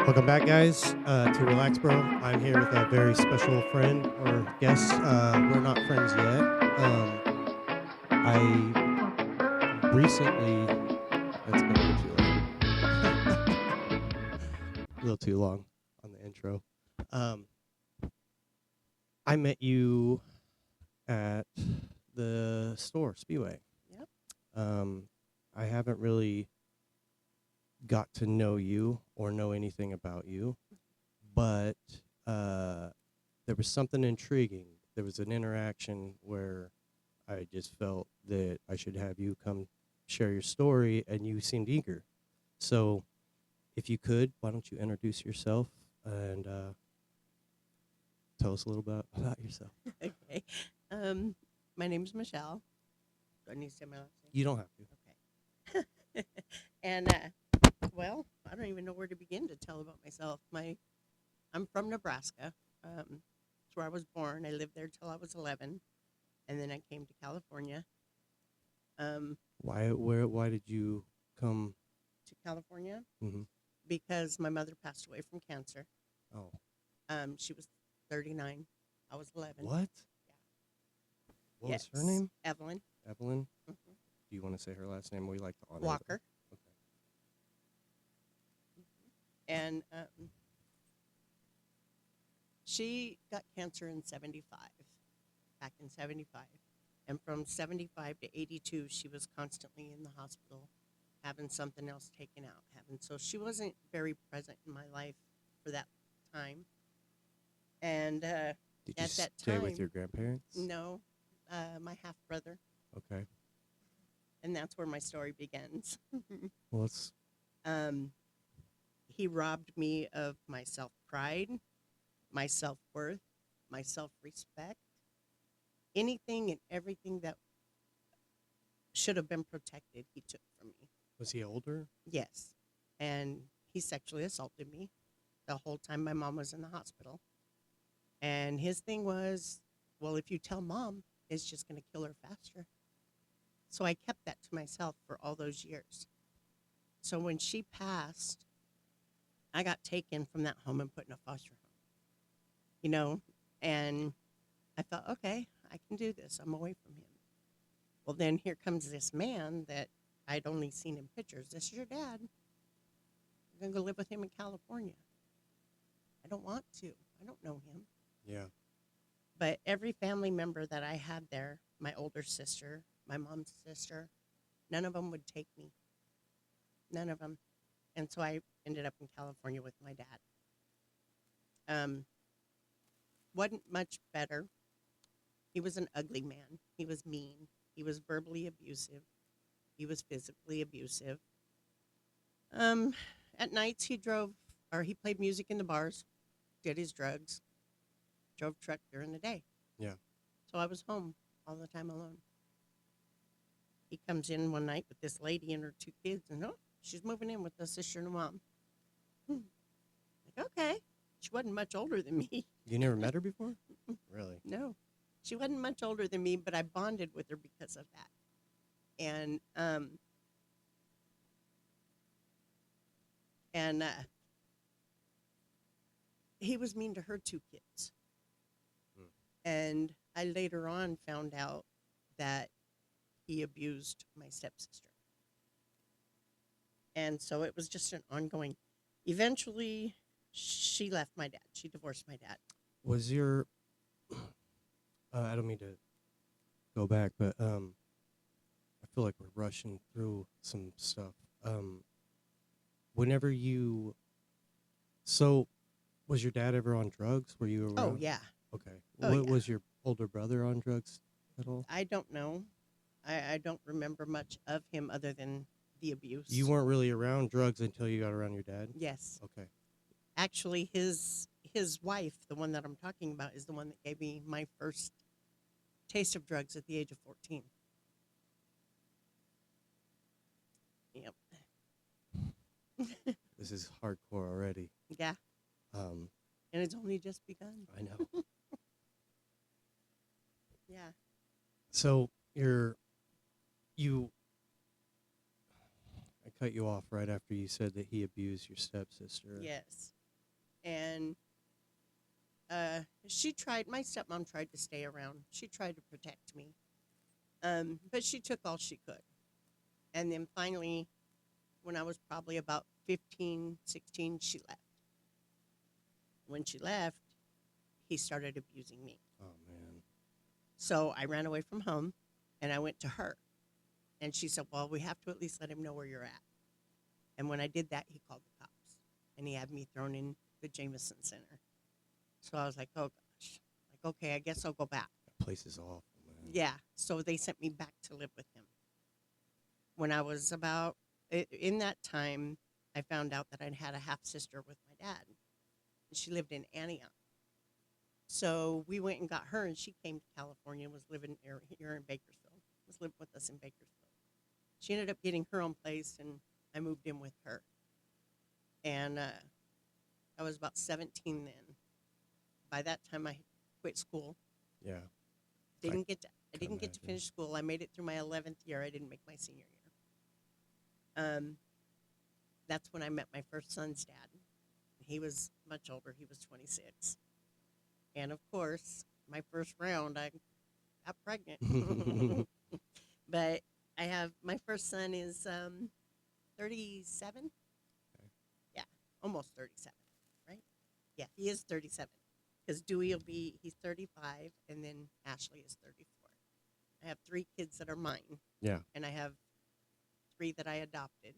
Welcome back, guys, to Relax Bro. I'm here with a very special friend or guest. We're not friends yet. I recently, that's been a little too long. A little too long on the intro. I met you at the store, Speedway. Yep. I haven't really got to know you or know anything about you, but there was something intriguing. There was an interaction where I just felt that I should have you come share your story, and you seemed eager. So, if you could, why don't you introduce yourself and tell us a little bit about yourself? Okay. My name's Michelle. Do I need to say my last name? You don't have to. Okay. And well, I don't even know where to begin to tell about myself. I'm from Nebraska. It's where I was born. I lived there till I was 11, and then I came to California. Why did you come? To California Mm-hmm. because my mother passed away from cancer. Oh, She was 39. I was 11. what? Yeah. What was her name? Evelyn. Evelyn. hmm Do you want to say her last name? We like to honor Walker. That. Okay. And she got cancer in 75, back in 75. And from 75 to 82, she was constantly in the hospital, having something else taken out. So she wasn't very present in my life for that time. And Did you at that stay time, with your grandparents? no, my half brother. Okay. And that's where my story begins. Well, let's. He robbed me of my self pride, my self worth, my self respect, anything and everything that should have been protected, he took from me. Was he older? Yes. And he sexually assaulted me the whole time my mom was in the hospital. And his thing was, well, if you tell mom, it's just going to kill her faster. So I kept that to myself for all those years. So when she passed, I got taken from that home and put in a foster home, and I thought, okay, I can do this. I'm away from him. Well, then here comes this man that I'd only seen in pictures. This is your dad. You're going to go live with him in California. I don't want to. I don't know him. Yeah. But every family member that I had there, my older sister, my mom's sister, none of them would take me. None of them. And so I ended up in California with my dad. Wasn't much better. He was an ugly man. He was mean. He was verbally abusive. He was physically abusive. At nights he played music in the bars, did his drugs, drove truck during the day. Yeah. So I was home all the time alone. He comes in one night with this lady and her two kids, and she's moving in with the sister and the mom. Like, okay. She wasn't much older than me. You never met her before? Really? No. She wasn't much older than me, but I bonded with her because of that. And he was mean to her two kids. And I later on found out that he abused my stepsister. And so it was just an ongoing. Eventually, she left my dad. She divorced my dad. Was your I don't mean to go back, but I feel like we're rushing through some stuff. Whenever you, so was your dad ever on drugs? Were you around? Oh, yeah. Okay. Oh, yeah. Was your older brother on drugs at all? I don't know. I don't remember much of him other than the abuse. You weren't really around drugs until you got around your dad? Yes. Okay. Actually, his wife, the one that I'm talking about, is the one that gave me my first taste of drugs at the age of 14. Yep. This is hardcore already. Yeah. Um, And it's only just begun. I know. Yeah. So I cut you off right after you said that he abused your stepsister. Yes. And my stepmom tried to stay around. She tried to protect me. But she took all she could. And then finally, when I was probably about 15, 16, she left. When she left, he started abusing me. Oh, man. So I ran away from home and I went to her. And she said, well, we have to at least let him know where you're at. And when I did that, he called the cops and he had me thrown in the Jameson Center. So I was like, oh gosh. Like, okay, I guess I'll go back. That place is awful, man. Yeah. So they sent me back to live with him. When I was in that time, I found out that I'd had a half sister with my dad. And she lived in Antioch. So we went and got her, and she came to California and was living here in Bakersfield. Was living with us in Bakersfield. She ended up getting her own place, and I moved in with her. And I was about 17 then. By that time, I quit school. Yeah. I didn't get to imagine. finish school. I made it through my 11th year. I didn't make my senior year. That's when I met my first son's dad. He was much older. He was 26. And of course, my first round, I got pregnant. But my first son is 37. Okay. Yeah, almost 37, right? Yeah, he is 37. Because Dewey he's 35, and then Ashley is 34. I have 3 kids that are mine. Yeah. And I have 3 that I adopted.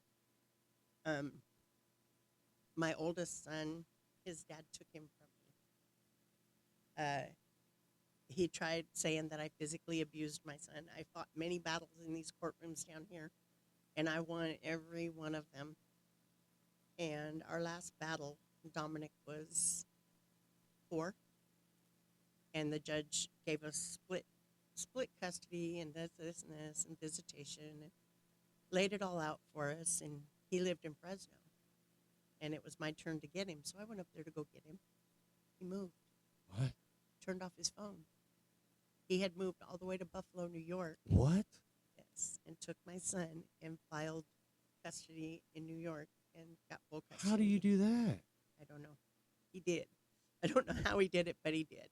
My oldest son, his dad took him from me. He tried saying that I physically abused my son. I fought many battles in these courtrooms down here, and I won every one of them. And our last battle, Dominic was 4, and the judge gave us split custody and this and this and visitation, and laid it all out for us. And he lived in Fresno, and it was my turn to get him, so I went up there to go get him. He moved. What? Turned off his phone. He had moved all the way to Buffalo, New York. What? Yes, and took my son and filed custody in New York and got full custody. How do you do that? I don't know. He did. I don't know how he did it, but he did.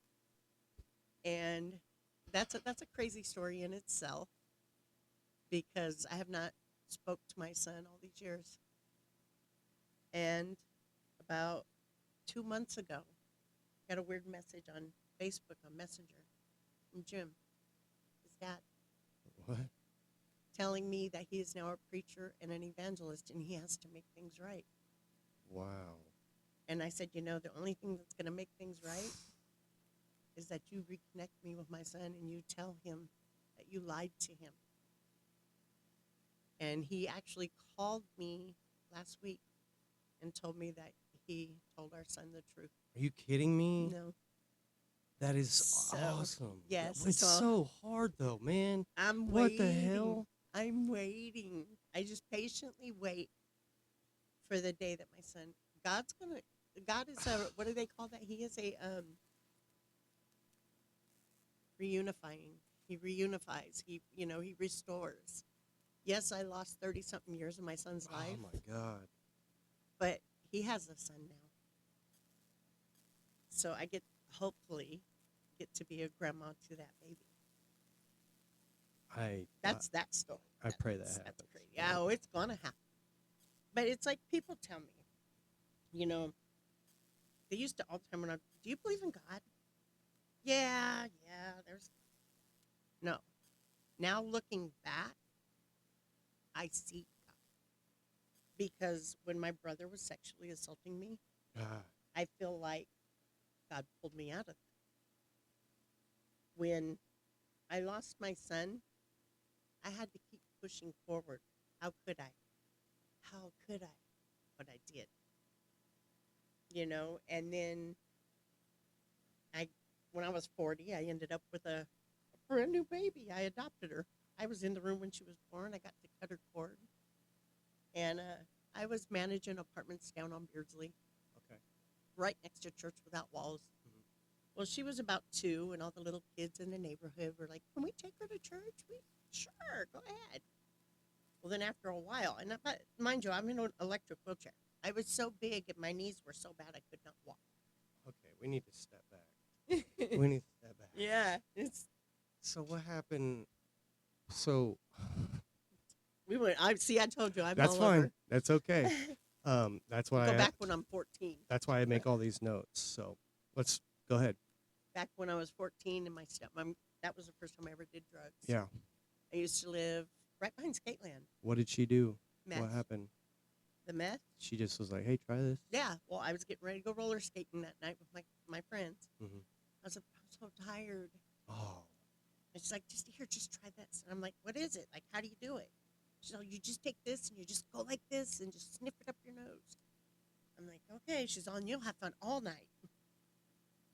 And that's a crazy story in itself, because I have not spoke to my son all these years. And about 2 months ago, got a weird message on Facebook on Messenger from Jim, his dad, What? telling me that he is now a preacher and an evangelist, and he has to make things right. Wow. And I said, the only thing that's going to make things right is that you reconnect me with my son and you tell him that you lied to him. And he actually called me last week and told me that he told our son the truth. Are you kidding me? No. That is So, awesome. yes, It's so hard, though, man. I'm What waiting. the hell? I'm waiting. I just patiently wait for the day that my son, God is what do they call that? He is a reunifying. He reunifies. He restores. Yes, I lost 30-something years of my son's life, Oh, my God. but he has a son now. So I hopefully get to be a grandma to that baby. That's that story. I pray that That's happens. crazy. Yeah, oh, it's gonna happen. But it's like people tell me, they used to all the time do you believe in God? Yeah, there's no. Now looking back, I see God. Because when my brother was sexually assaulting me, Ah, I feel like God pulled me out of that. When I lost my son, I had to keep pushing forward. How could I? How could I? But I did. And then when I was 40, I ended up with a brand new baby. I adopted her. I was in the room when she was born. I got to cut her cord. And I was managing apartments down on Beardsley, okay. right next to Church Without Walls. Mhm. Well, she was about 2, and all the little kids in the neighborhood were like, can we take her to church? Sure, go ahead. Well, then after a while, but mind you, I'm in an electric wheelchair. I was so big and my knees were so bad I could not walk. Okay, we need to step back. We need to step back. Yeah, it's So what happened? So we went. I see. I told you I'm that's all fine. over. That's okay. That's why Go back when I'm 14. that's why I make all these notes. So let's go ahead. Back when I was 14 and my stepmom, that was the first time I ever did drugs. Yeah. I used to live right behind Skateland. What did she do? Meth. What happened? The meth? She just was like, "Hey, try this." Yeah. Well, I was getting ready to go roller skating that night with my friends. Mhm. I was so tired. Oh. And she's like, just try this. And I'm like, what is it? Like, how do you do it? She's like, you just take this and you just go like this and just sniff it up your nose. I'm like, okay. She's on. You'll have fun all night.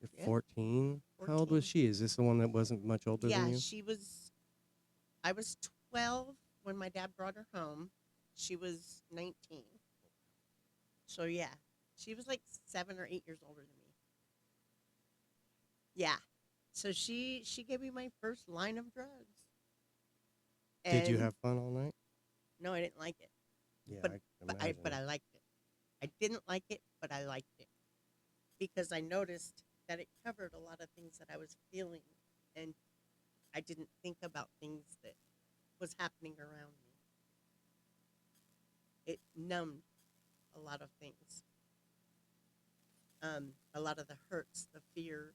You're Yeah. 14? How old 14. was she? Is this the one that wasn't much older Yeah, than you? she was. I was 12 when my dad brought her home. She was 19. So yeah, she was like 7 or 8 years older than me. Yeah. So she gave me my first line of drugs. Did you And have fun all night? no, I didn't like it. Yeah, But I can but I imagine. liked it. I didn't like it, but I liked it because I noticed that it covered a lot of things that I was feeling, and I didn't think about things that was happening around me. It numbed a lot of things, a lot of the hurts, the fear.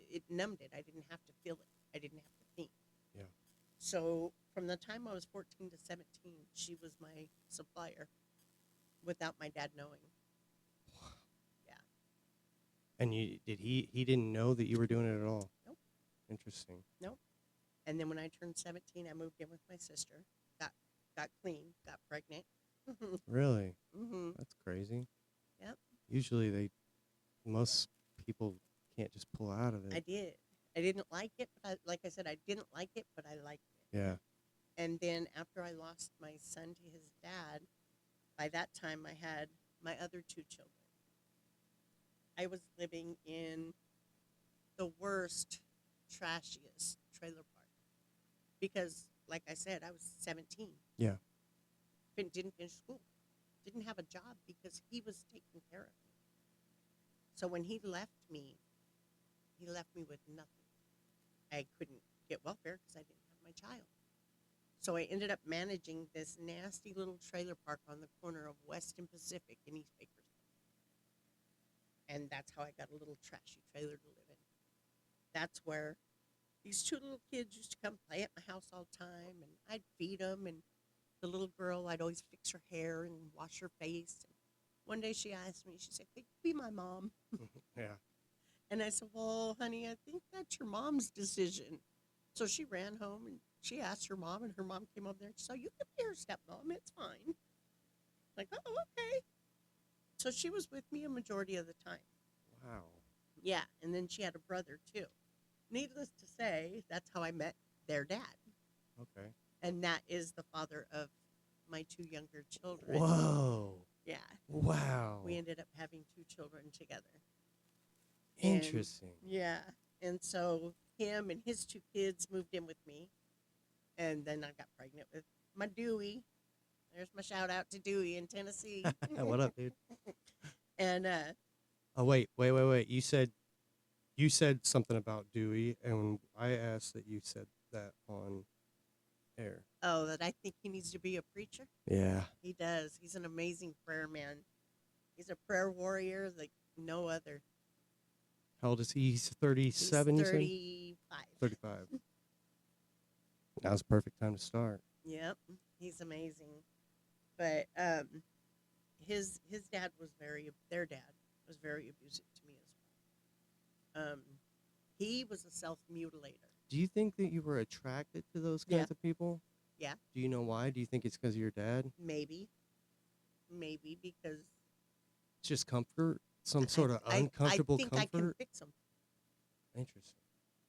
It numbed it. I didn't have to feel it. I didn't have to think. Yeah. So from the time I was 14 to 17, she was my supplier without my dad knowing. Yeah. And he didn't know that you were doing it at all? Nope. Interesting. Nope. And then when I turned 17, I moved in with my sister, got clean, got pregnant. Really? Mm-hmm. That's crazy. Yep. Usually most people can't just pull out of I it. did. I didn't like it, but like I said, I didn't like it, but I liked it. Yeah. And then after I lost my son to his dad, by that time I had my other two children. I was living in the worst, trashiest trailer park because, like I said, I was 17. Yeah. Didn't finish school. Didn't have a job because he was taking care of me. So when he left me with nothing. I couldn't get welfare because I didn't have my child. So I ended up managing this nasty little trailer park on the corner of West and Pacific in East Bakersfield. And that's how I got a little trashy trailer to live in. That's where these two little kids used to come play at my house all the time, and I'd feed them. And the little girl, I'd always fix her hair and wash her face. And one day she asked me, she said, "Could you be my mom?" Yeah. And I said, "Well, honey, I think that's your mom's decision." So she ran home and she asked her mom, and her mom came up there and she said, "You can be her stepmom. It's fine." Like, oh, okay. So she was with me a majority of the time. Wow. Yeah. And then she had a brother, too. Needless to say, that's how I met their dad. Okay. And that is the father of my two younger children. Whoa. Yeah. Wow. We ended up having two children together. Interesting. Yeah. And so him and his two kids moved in with me. And then I got pregnant with my Dewey. There's my shout out to Dewey in Tennessee. What up, dude? And Oh, wait. You said something about Dewey, and I asked that you said that on air. oh, that I think he needs to be a preacher. Yeah. He does. He's an amazing prayer man. He's a prayer warrior like no other. How old is he? He's 37, He's you said? 35. 35. Now's the perfect time to start. Yep, he's amazing. But his dad was their dad was very abusive to me as well. He was a self mutilator. Do you think that you were attracted to those Yeah. kinds of people? Yeah, Do you know why? Do you think it's because of your dad? maybe because It's just comfort? Some sort of uncomfortable I think I can comfort? fix him. Interesting.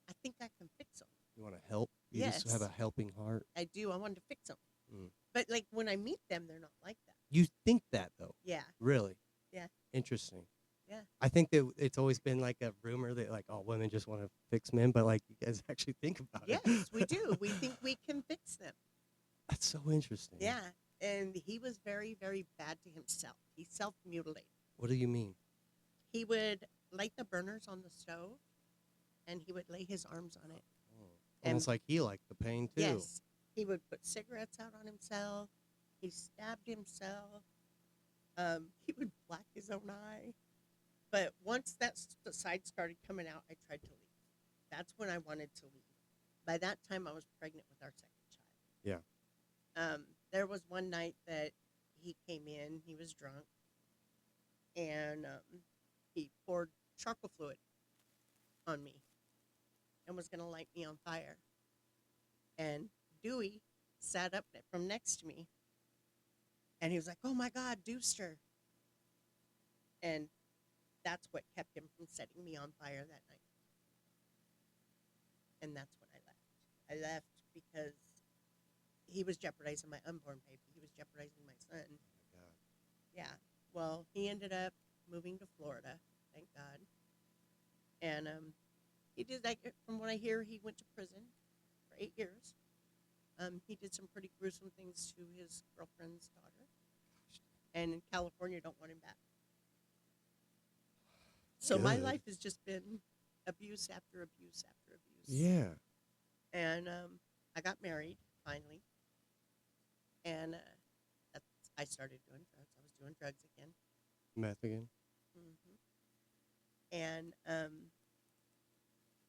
I think I can fix him. You want to help? You just have Yes. a helping heart? I do. I wanted to fix them. Mm. But like when I meet them, they're not like that. You think that, though? Yeah. Really? Yeah. Interesting. Yeah. I think that it's always been like a rumor that like all women just want to fix men, but like you guys actually think about it. Yes, we do. We think we can fix them. That's so interesting. Yeah. And he was very, very bad to himself. He self-mutilated. What do you mean? He would light the burners on the stove, and he would lay his arms on it. Oh. And Almost like he liked the pain too. yes, he would put cigarettes out on himself. He stabbed himself. He would black his own eye. But once the side started coming out, I tried to leave. That's when I wanted to leave. By that time, I was pregnant with our second child. Yeah. There was one night that he came in. He was drunk, and he poured charcoal fluid on me and was going to light me on fire. And Dewey sat up from next to me, and he was like, "Oh my God, Dooster!" And that's what kept him from setting me on fire that night. And that's when I left. I left because he was jeopardizing my unborn baby. He was jeopardizing my son. Oh my God. Yeah. Well, he ended up moving to Florida, thank God. And he did like from what I hear, he went to prison for 8 years. He did some pretty gruesome things to his girlfriend's daughter, and in California, don't want him back. So my Good. life has just been abuse after abuse after abuse. Yeah. And I got married finally, and I started doing drugs. I was doing drugs again. Meth again. And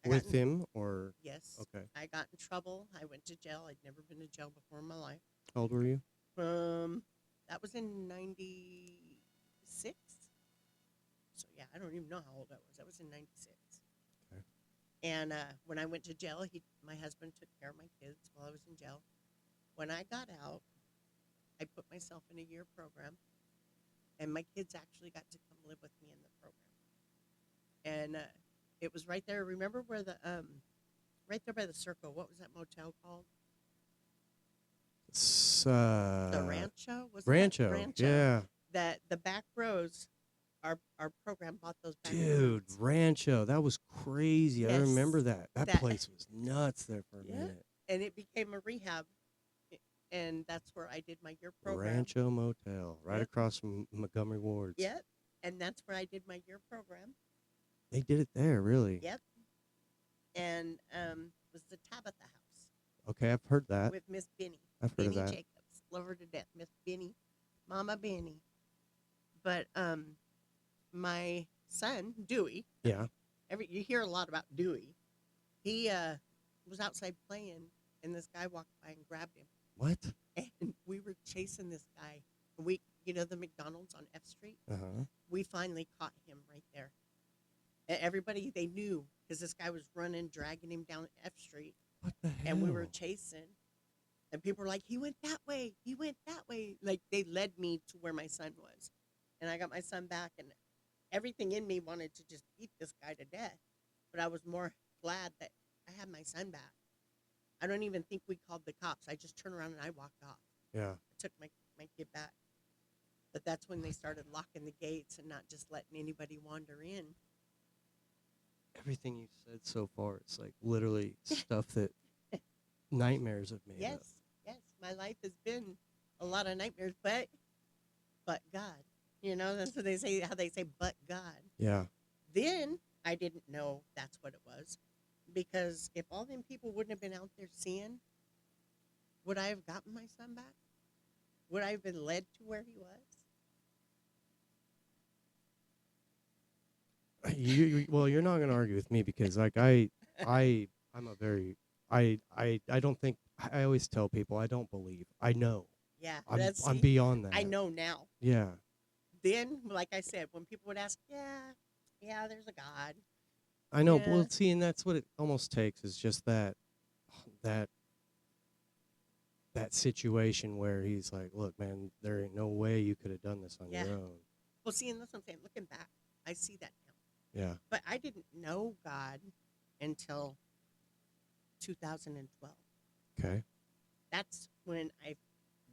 With him or? yes, Okay. I got in trouble. I went to jail. I'd never been to jail before in my life. How old were you? That was in '96. So yeah, I don't even know how old I was. That was in '96. Okay. And when I went to jail, my husband took care of my kids while I was in jail. When I got out, I put myself in a year program, and my kids actually got to come live with me in the program. And it was right there. Remember where right there by the circle? What was that motel called? The Rancho. Was Rancho. Rancho? Yeah. That the back rows. Our program bought those back Dude, roads. Rancho. That was crazy. Yes, I remember that. That that- place was nuts there for a Yeah. minute. And it became a rehab, and that's where I did my year program. Rancho Motel, right Yep. across from Montgomery Ward's. Yep. And that's where I did my year program. They did it there, really. Yep. And it was the Tabitha House Okay, I've heard that. with Miss Benny. I've heard of Benny that. Jacobs. Love her to death. Miss Benny. Mama Benny. But my son, Dewey, Yeah. you hear a lot about Dewey. He was outside playing, and this guy walked by and grabbed him. What? And we were chasing this guy. The McDonald's on F Street. Uh-huh. We finally caught him right there. Everybody, they knew because this guy was running, dragging him down F Street, What the hell? and we were chasing. And people were like, "He went that way. He went that way." Like they led me to where my son was, and I got my son back, and everything in me wanted to just beat this guy to death, but I was more glad that I had my son back. I don't even think we called the cops. I just turned around and I walked off. Yeah. I took my kid back. But that's when they started locking the gates and not just letting anybody wander in. Everything you said so far, it's like literally stuff that nightmares have made up. Yes. My life has been a lot of nightmares, but God. That's what they say, how they say, but God. Yeah. Then I didn't know that's what it was. Because if all them people wouldn't have been out there seeing, would I have gotten my son back? Would I have been led to where he was? You're not gonna argue with me because like I'm a very I don't think I always tell people I don't believe. I know. Yeah, I'm beyond that. I know now. Yeah. Then, like I said, when people would ask, yeah, there's a God. I know. Yeah. Well, see, and that's what it almost takes is just that situation where he's like, look, man, there ain't no way you could have done this on Yeah. your own. Well, see, and that's what I'm saying. Looking back, I see that now. Yeah. But I didn't know God until 2012. Okay. That's when I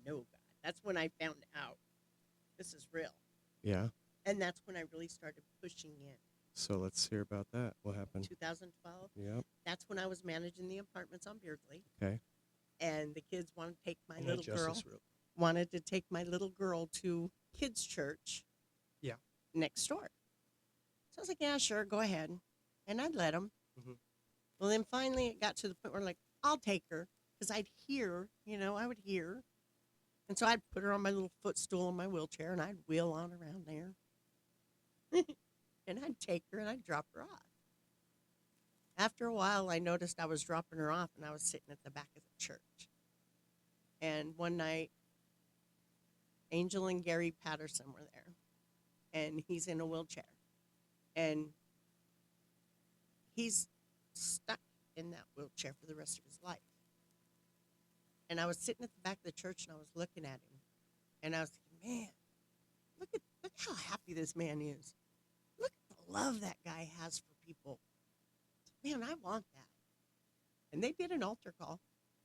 know God. That's when I found out this is real. Yeah. And that's when I really started pushing in. So let's hear about that. What happened? 2012. Yep. That's when I was managing the apartments on Beardsley. Okay. And the kids wanted to take my I'm little gonna adjust girl. this real- wanted to take my little girl to kids' church Yeah. next door. So I was like, yeah, sure, go ahead. And I'd let him. Mhm. Well, then finally it got to the point where, like, I'll take her because I'd hear, I would hear. And so I'd put her on my little footstool in my wheelchair and I'd wheel on around there. And I'd take her and I'd drop her off. After a while, I noticed I was dropping her off and I was sitting at the back of the church. And one night, Angel and Gary Patterson were there, and he's in a wheelchair. And he's stuck in that wheelchair for the rest of his life. And I was sitting at the back of the church and I was looking at him. And I was thinking, man, look how happy this man is. Look at the love that guy has for people. Man, I want that. And they did an altar call.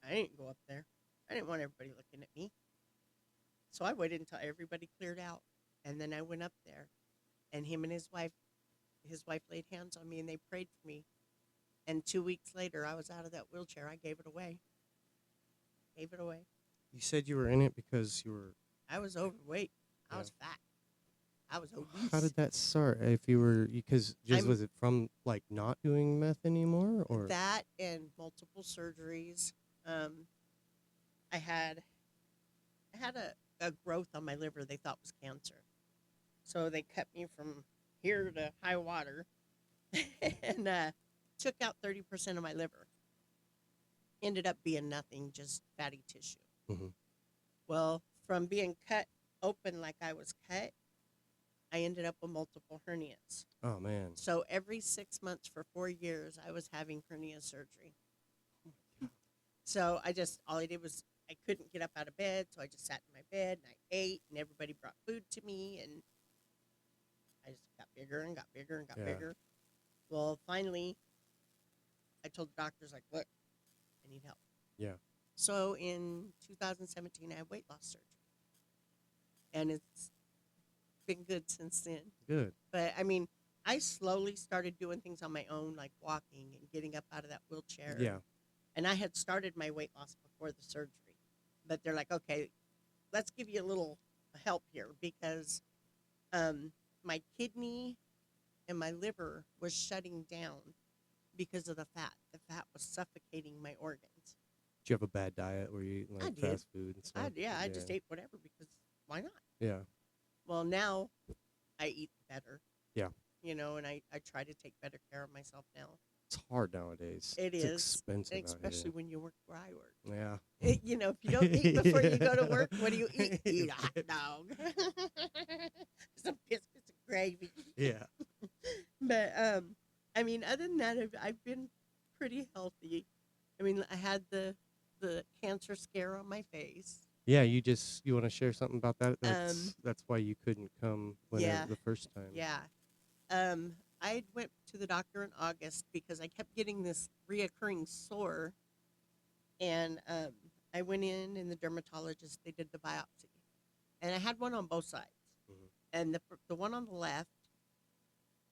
I didn't go up there. I didn't want everybody looking at me. So I waited until everybody cleared out. And then I went up there. And him and his wife laid hands on me and they prayed for me. And 2 weeks later, I was out of that wheelchair. I gave it away. You said you were in it because you were. I was overweight. I Yeah. was fat. I was obese. How did that start? If you were, because I'm- was it from like not doing meth anymore, or That and multiple surgeries. I had a growth on my liver they thought was cancer. So they cut me from here to high water and took out 30% of my liver. Ended up being nothing, just fatty tissue. Mhm. Well, from being cut open like I was cut, I ended up with multiple hernias. Oh man. So every 6 months for 4 years, I was having hernia surgery. So all I did was, I couldn't get up out of bed, so I just sat in my bed and I ate, and everybody brought food to me, and I just got bigger and got bigger and got Yeah. bigger. Well, finally, I told the doctors, like, look, I need help. Yeah. So in 2017, I had weight loss surgery. And it's been good since then. Good. But, I mean, I slowly started doing things on my own, like walking and getting up out of that wheelchair. Yeah. And I had started my weight loss before the surgery. But they're like, okay, let's give you a little help here because my kidney and my liver was shutting down because of the fat. The fat was suffocating my organs. Did you have a bad diet where you eat I like did. fast food and stuff? I just ate whatever because why not? Yeah. Well, now I eat better. Yeah. And I try to take better care of myself now. It's hard nowadays. It it's is. expensive Especially out when you work where I work. here. If you don't eat before you go to work, what do you eat? Eat a hot dog. Some biscuits and gravy. Yeah. But, I mean, other than that, I've been pretty healthy. I mean, I had the cancer scare on my face. Yeah, you want to share something about that? That's why you couldn't come the first time. Yeah. I went to the doctor in August because I kept getting this reoccurring sore. And I went in and the dermatologist, they did the biopsy. And I had one on both sides. Mhm. And the one on the left,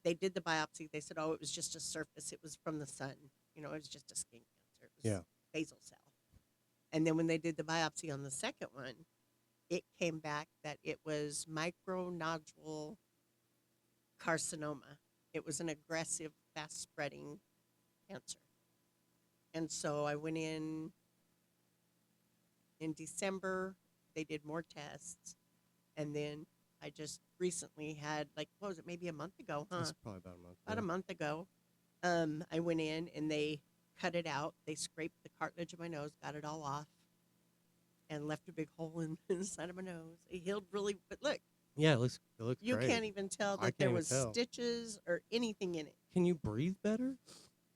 they did the biopsy. They said, oh, it was just a surface. It was from the sun. It was just a skin cancer. It was basal cell. And then when they did the biopsy on the second one, it came back that it was micronodule carcinoma. It was an aggressive, fast-spreading cancer. And so I went in December. They did more tests. And then I just recently had, like, what was it, maybe a month ago, huh? That's probably about a month. About a month ago. I went in and they cut it out. They scraped the cartilage of my nose, got it all off, and left a big hole in the side of my nose. It healed really, but look. Yeah, it looks You great. can't even tell I that there can't was even tell. stitches or anything in it. Can you breathe better?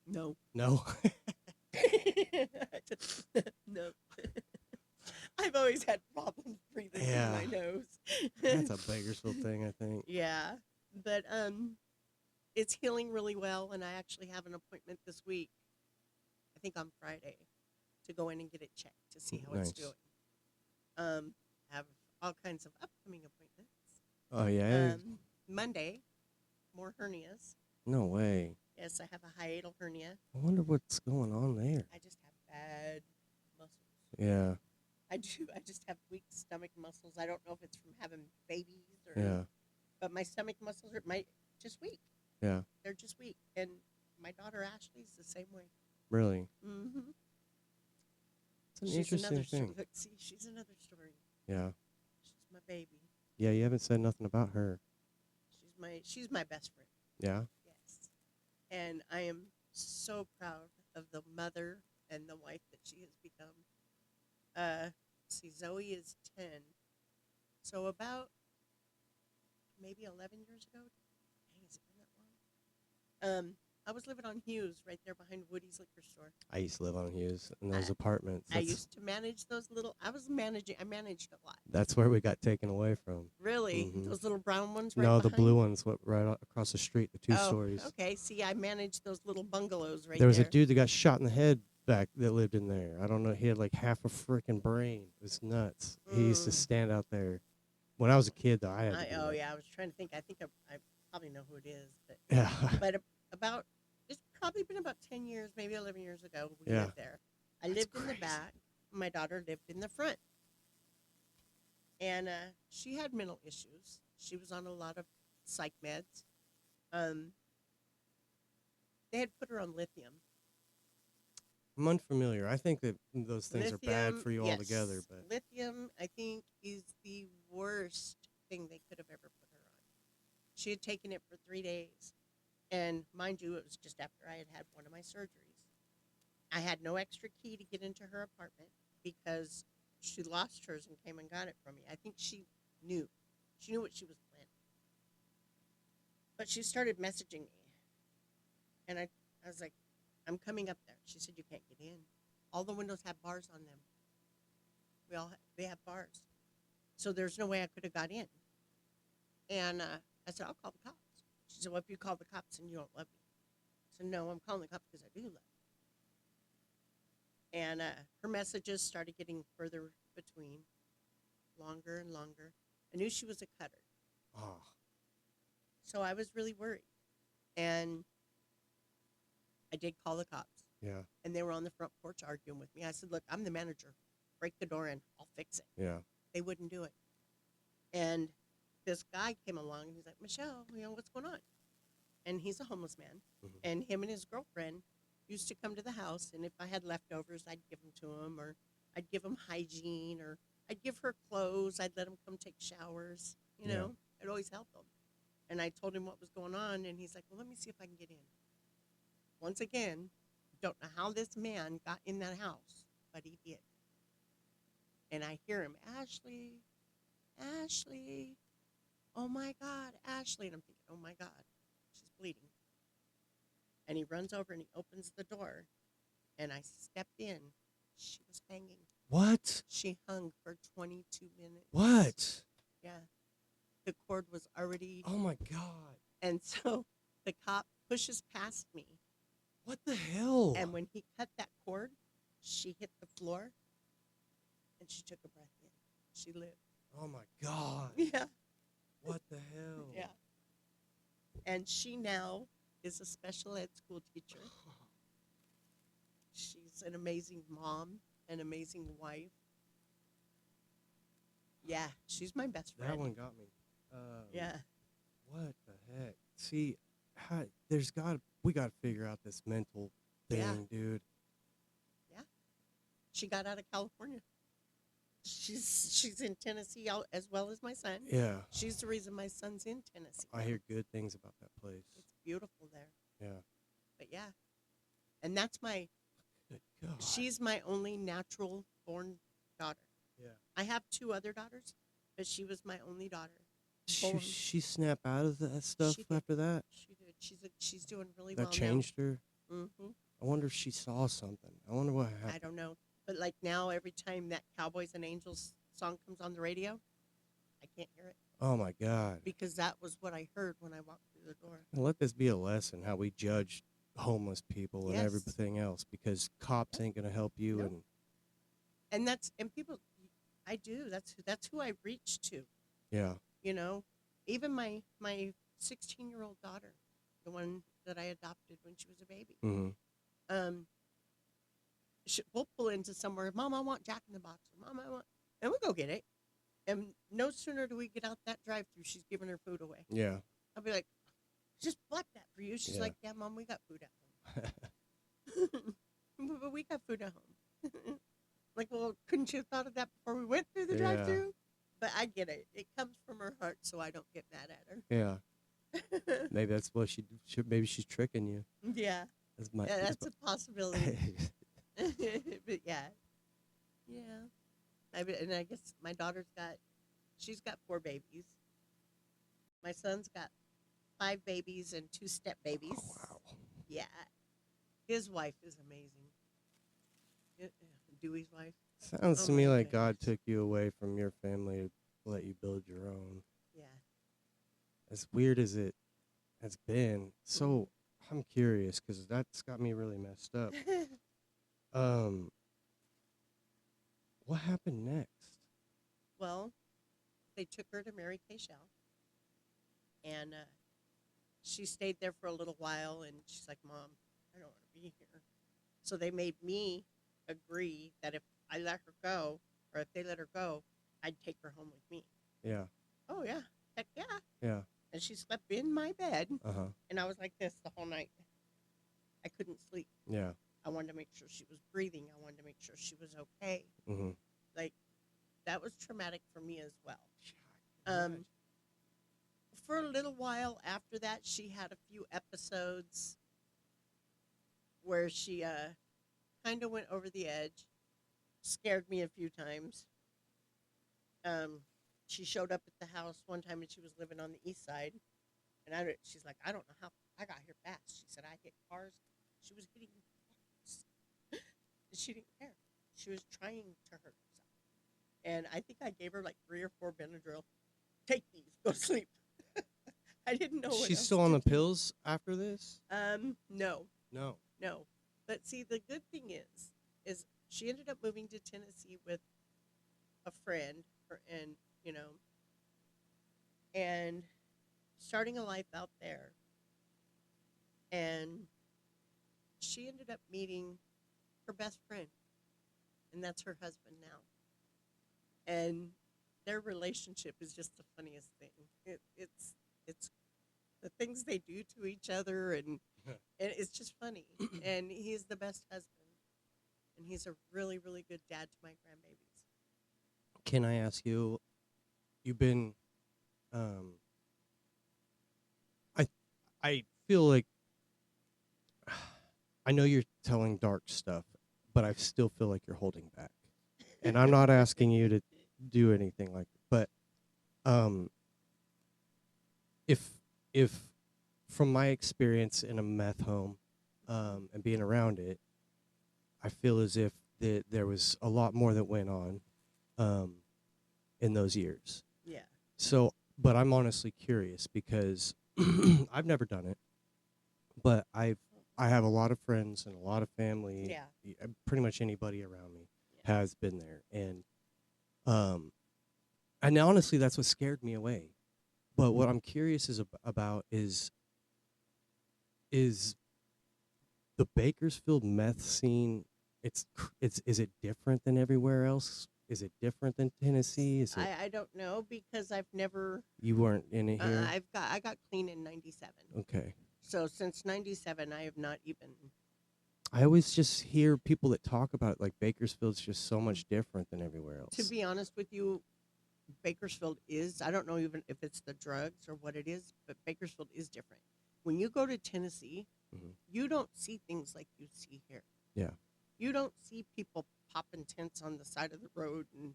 No. No. No. I've always had problems breathing through my nose. That's a Bakersfield thing, I think. Yeah. But it's healing really well, and I actually have an appointment this week, I think on Friday, to go in and get it checked to see how it's doing. Have all kinds of upcoming appointments. Oh, yeah? Monday, more hernias. No way. Yes, I have a hiatal hernia. I wonder what's going on there. I just have bad muscles. Yeah. I do. I just have weak stomach muscles. I don't know if it's from having babies or, Yeah. but my stomach muscles are just weak. Yeah. They're just weak. And my daughter Ashley's the same way. Really. Mm-hmm. It's an She's interesting another thing. story. See, she's another story. Yeah. She's my baby. Yeah, you haven't said nothing about her. She's my best friend. Yeah. Yes. And I am so proud of the mother and the wife that she has become. See, Zoe is 10. So about maybe 11 years ago. Dang, has it been that long? I was living on Hughes right there behind Woody's liquor store. I used to live on Hughes in those I, apartments. I used to manage those little, I managed a lot. That's where we got taken away from. Really? Mhm. Those little brown ones right No, behind? the blue ones went right across the street, the 2 stories. Okay. See, I managed those little bungalows right There was there. a dude that got shot in the head back that lived in there. I don't know. He had like half a freaking brain. It was nuts. He used to stand out there. When I was a kid, though, I had to do that. Yeah, I was trying to think. I think I probably know who it is. But Yeah. but about, it's probably been about 10 years, maybe 11 years ago we Yeah. lived there. I That's lived in crazy. the back. My daughter lived in the front. And she had mental issues. She was on a lot of psych meds. They had put her on lithium. I'm unfamiliar. I think that those things are bad for you yes. altogether. But Lithium, I think, is the worst thing they could have ever put her on. She had taken it for 3 days. And mind you, it was just after I had had one of my surgeries. I had no extra key to get into her apartment because she lost hers and came and got it from me. I think she knew. She knew what she was planning. But she started messaging me. And I was like, I'm coming up there. She said, you can't get in. All the windows have bars on them. They have bars. So there's no way I could have got in. And I said, I'll call the cops. She said, well, if you call the cops and you don't love me. I said, no, I'm calling the cops because I do love you. And her messages started getting further between, longer and longer. I knew she was a cutter. oh, So I was really worried. And I did call the cops. yeah, And they were on the front porch arguing with me. I said, look, I'm the manager. Break the door in. I'll fix it. yeah. They wouldn't do it. And this guy came along and he's like, Michelle, what's going on? And he's a homeless man. Mhm. And him and his girlfriend used to come to the house. And if I had leftovers, I'd give them to him, or I'd give him hygiene, or I'd give her clothes. I'd let them come take showers. Yeah. I'd always help them. And I told him what was going on. And he's like, well, let me see if I can get in. Once again, don't know how this man got in that house, but he did. And I hear him, Ashley, oh my God, Ashley. And I'm thinking, oh my God, she's bleeding. And he runs over and he opens the door. And I stepped in. She was hanging. What? She hung for 22 minutes. What? Yeah. The cord was already. Oh my God. And so the cop pushes past me. What the hell? And when he cut that cord, she hit the floor. And she took a breath in. She lived. Oh my God. Yeah. What the hell? Yeah. And she now is a special ed school teacher. She's an amazing mom, an amazing wife. Yeah, she's my best friend. That one got me. Yeah. What the heck? See, we got to figure out this mental thing, Yeah. dude. Yeah. She got out of California. She's in Tennessee as well as my son. Yeah. She's the reason my son's in Tennessee. I hear good things about that place. It's beautiful there. Yeah. But yeah. And that's Good God. she's my only natural born daughter. Yeah. I have 2 other daughters, but she was my only daughter. She, she snap out of that stuff She did. after that? She did. She's doing really well That changed her? now. Mm-hmm. I wonder if she saw something. I wonder what happened. I don't know. But like now, every time that Cowboys and Angels song comes on the radio, I can't hear it Oh my God. because that was what I heard when I walked through the door. And let this be a lesson how we judge homeless people and Yes. everything else, because cops ain't gonna help you. Nope. And people, I do. That's who I reach to. Yeah. Even my 16-year-old daughter, the one that I adopted when she was a baby. Mm-hmm. we'll pull into somewhere. Mom, I want Jack in the Box. Or, Mom, I want, and we'll go get it. And no sooner do we get out that drive-through, she's giving her food away. Yeah. I'll be like, just bought that for you. She's Yeah. like, yeah, Mom, we got food at home. But we got food at home. Like, well, couldn't you have thought of that before we went through the Yeah. drive-through? But I get it. It comes from her heart, so I don't get mad at her. Yeah. Maybe that's what she should. Maybe she's tricking you. Yeah. That's my. Yeah, that's a possibility. But yeah. And I guess my she's got 4 babies. My son's got 5 babies and 2 step babies. Oh, wow. Yeah. His wife is amazing. Dewey's wife. Sounds Oh to me my like God goodness. took you away from your family to let you build your own. Yeah. As weird as it has been, so I'm curious because that's got me really messed up. What happened next? Well, they took her to Mary Kay Shell, and she stayed there for a little while, and she's like, Mom, I don't want to be here. So they made me agree that if I let her go, or if they let her go, I'd take her home with me. Yeah. Oh, yeah. Heck yeah. Yeah. And she slept in my bed, Uh-huh. and I was like this the whole night. I couldn't sleep. Yeah. I wanted to make sure she was breathing. I wanted to make sure she was okay. Mm-hmm. Like, that was traumatic for me as well. Yeah. For a little while after that, she had a few episodes where she kind of went over the edge, scared me a few times. She showed up at the house one time, and she was living on the east side. And she's like, I don't know how I got here fast. She said, I hit cars. She was hitting cars. She didn't care. She was trying to hurt herself. And I think I gave her like 3 or 4 Benadryl. Take these. Go to sleep. I didn't know what She's else still to on the do. pills after this? No. No. But see, the good thing is she ended up moving to Tennessee with a friend, and starting a life out there. And she ended up meeting her best friend, and that's her husband now. And their relationship is just the funniest thing. It's the things they do to each other, and it's just funny. And he's the best husband, and he's a really, really good dad to my grandbabies. Can I ask you, you've been, I feel like, I know you're telling dark stuff, but I still feel like you're holding back. And I'm not asking you to do anything like that. But if from my experience in a meth home and being around it, I feel as if there was a lot more that went on in those years. Yeah. So, but I'm honestly curious because I've never done it, but I have a lot of friends and a lot of family. Yeah. Pretty much anybody around me has been there, and honestly, that's what scared me away. But what I'm curious about is the Bakersfield meth scene. Is it different than everywhere else? Is it different than Tennessee? Is it? I don't know because I've never. You weren't in it here. I got clean in '97. Okay. So since '97, I have not even. I always just hear people that talk about it, like Bakersfield's just so much different than everywhere else. To be honest with you, Bakersfield is. I don't know even if it's the drugs or what it is, but Bakersfield is different. When you go to Tennessee, you don't see things like you see here. Yeah. You don't see people popping tents on the side of the road and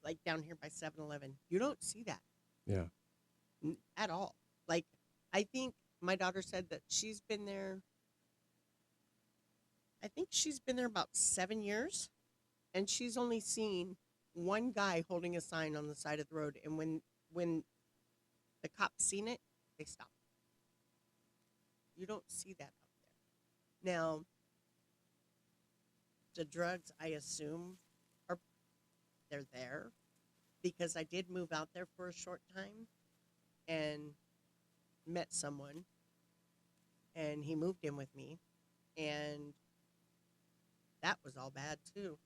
like down here by 7-Eleven. You don't see that. Yeah. At all. Like, I think my daughter said that she's been there. I think she's been there about 7 years, and she's only seen one guy holding a sign on the side of the road. And when the cops seen it, they stopped. You don't see that out there. Now, the drugs, I assume, they're there because I did move out there for a short time and met someone, and he moved in with me, and That was all bad too.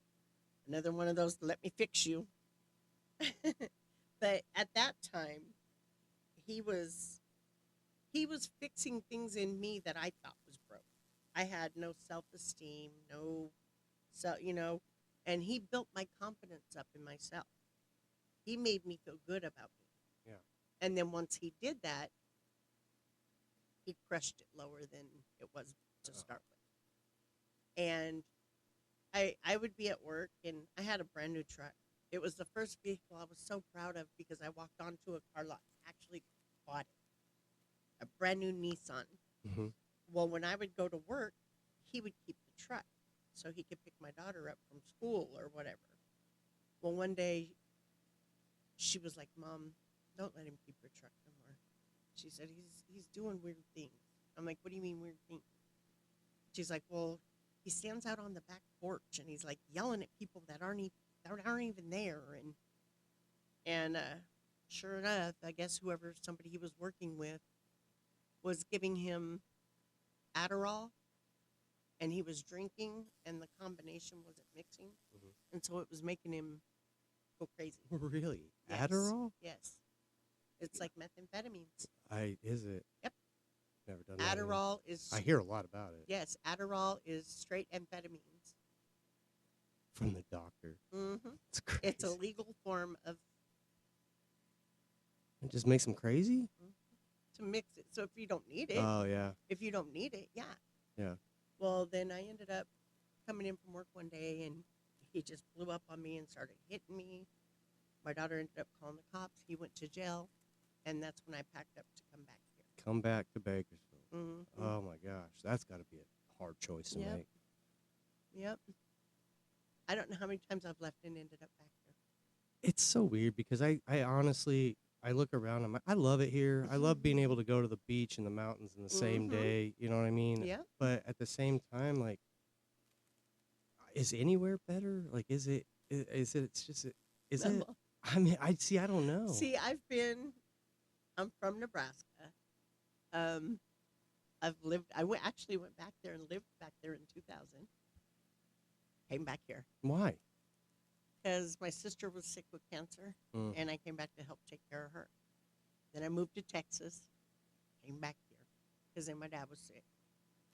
Another one of those let me fix you. But at that time, he was he was fixing things in me that I thought was broke. I had no self-esteem, no and he built my confidence up in myself. He made me feel good about me. Yeah. And then once he did that, he crushed it lower than it was to start with. And I would be at work and I had a brand new truck. It was the first vehicle I was so proud of because I walked onto a car lot and actually bought it. A brand new Nissan. Mm-hmm. Well, when I would go to work, he would keep the truck so he could pick my daughter up from school or whatever. Well, one day she was like, "Mom, don't let him keep your truck no more." She said, "He's doing weird things." I'm like, "What do you mean weird things?" She's like, "Well, he stands out on the back porch and he's like yelling at people that aren't even there." And sure enough, I guess somebody he was working with was giving him Adderall, and he was drinking, and the combination wasn't mixing, and so it was making him go crazy. Really? Yes. Adderall? Yes. It's like methamphetamines. Is it? Yep. Never done that. Adderall is. I hear a lot about it. Yes, Adderall is straight amphetamines. From the doctor. Mm-hmm. It's crazy. It's a legal form of. It just makes them crazy? To mix it. So if you don't need it. Oh, yeah. If you don't need it, yeah. Yeah. Well, then I ended up coming in from work one day, and he just blew up on me and started hitting me. My daughter ended up calling the cops. He went to jail, and that's when I packed up to come back here. Come back to Bakersfield. Mm-hmm. Oh, my gosh. That's got to be a hard choice to make. Yep. I don't know how many times I've left and ended up back here. It's so weird because I honestly, I look around, I love it here. I love being able to go to the beach and the mountains in the same day. You know what I mean? Yeah. But at the same time, like, is anywhere better? Like, is it, it's just, is it, I mean, I don't know. See, I'm from Nebraska. Actually went back there and lived back there in 2000. Came back here. Why? Because my sister was sick with cancer, and I came back to help take care of her. Then I moved to Texas, came back here, because then my dad was sick.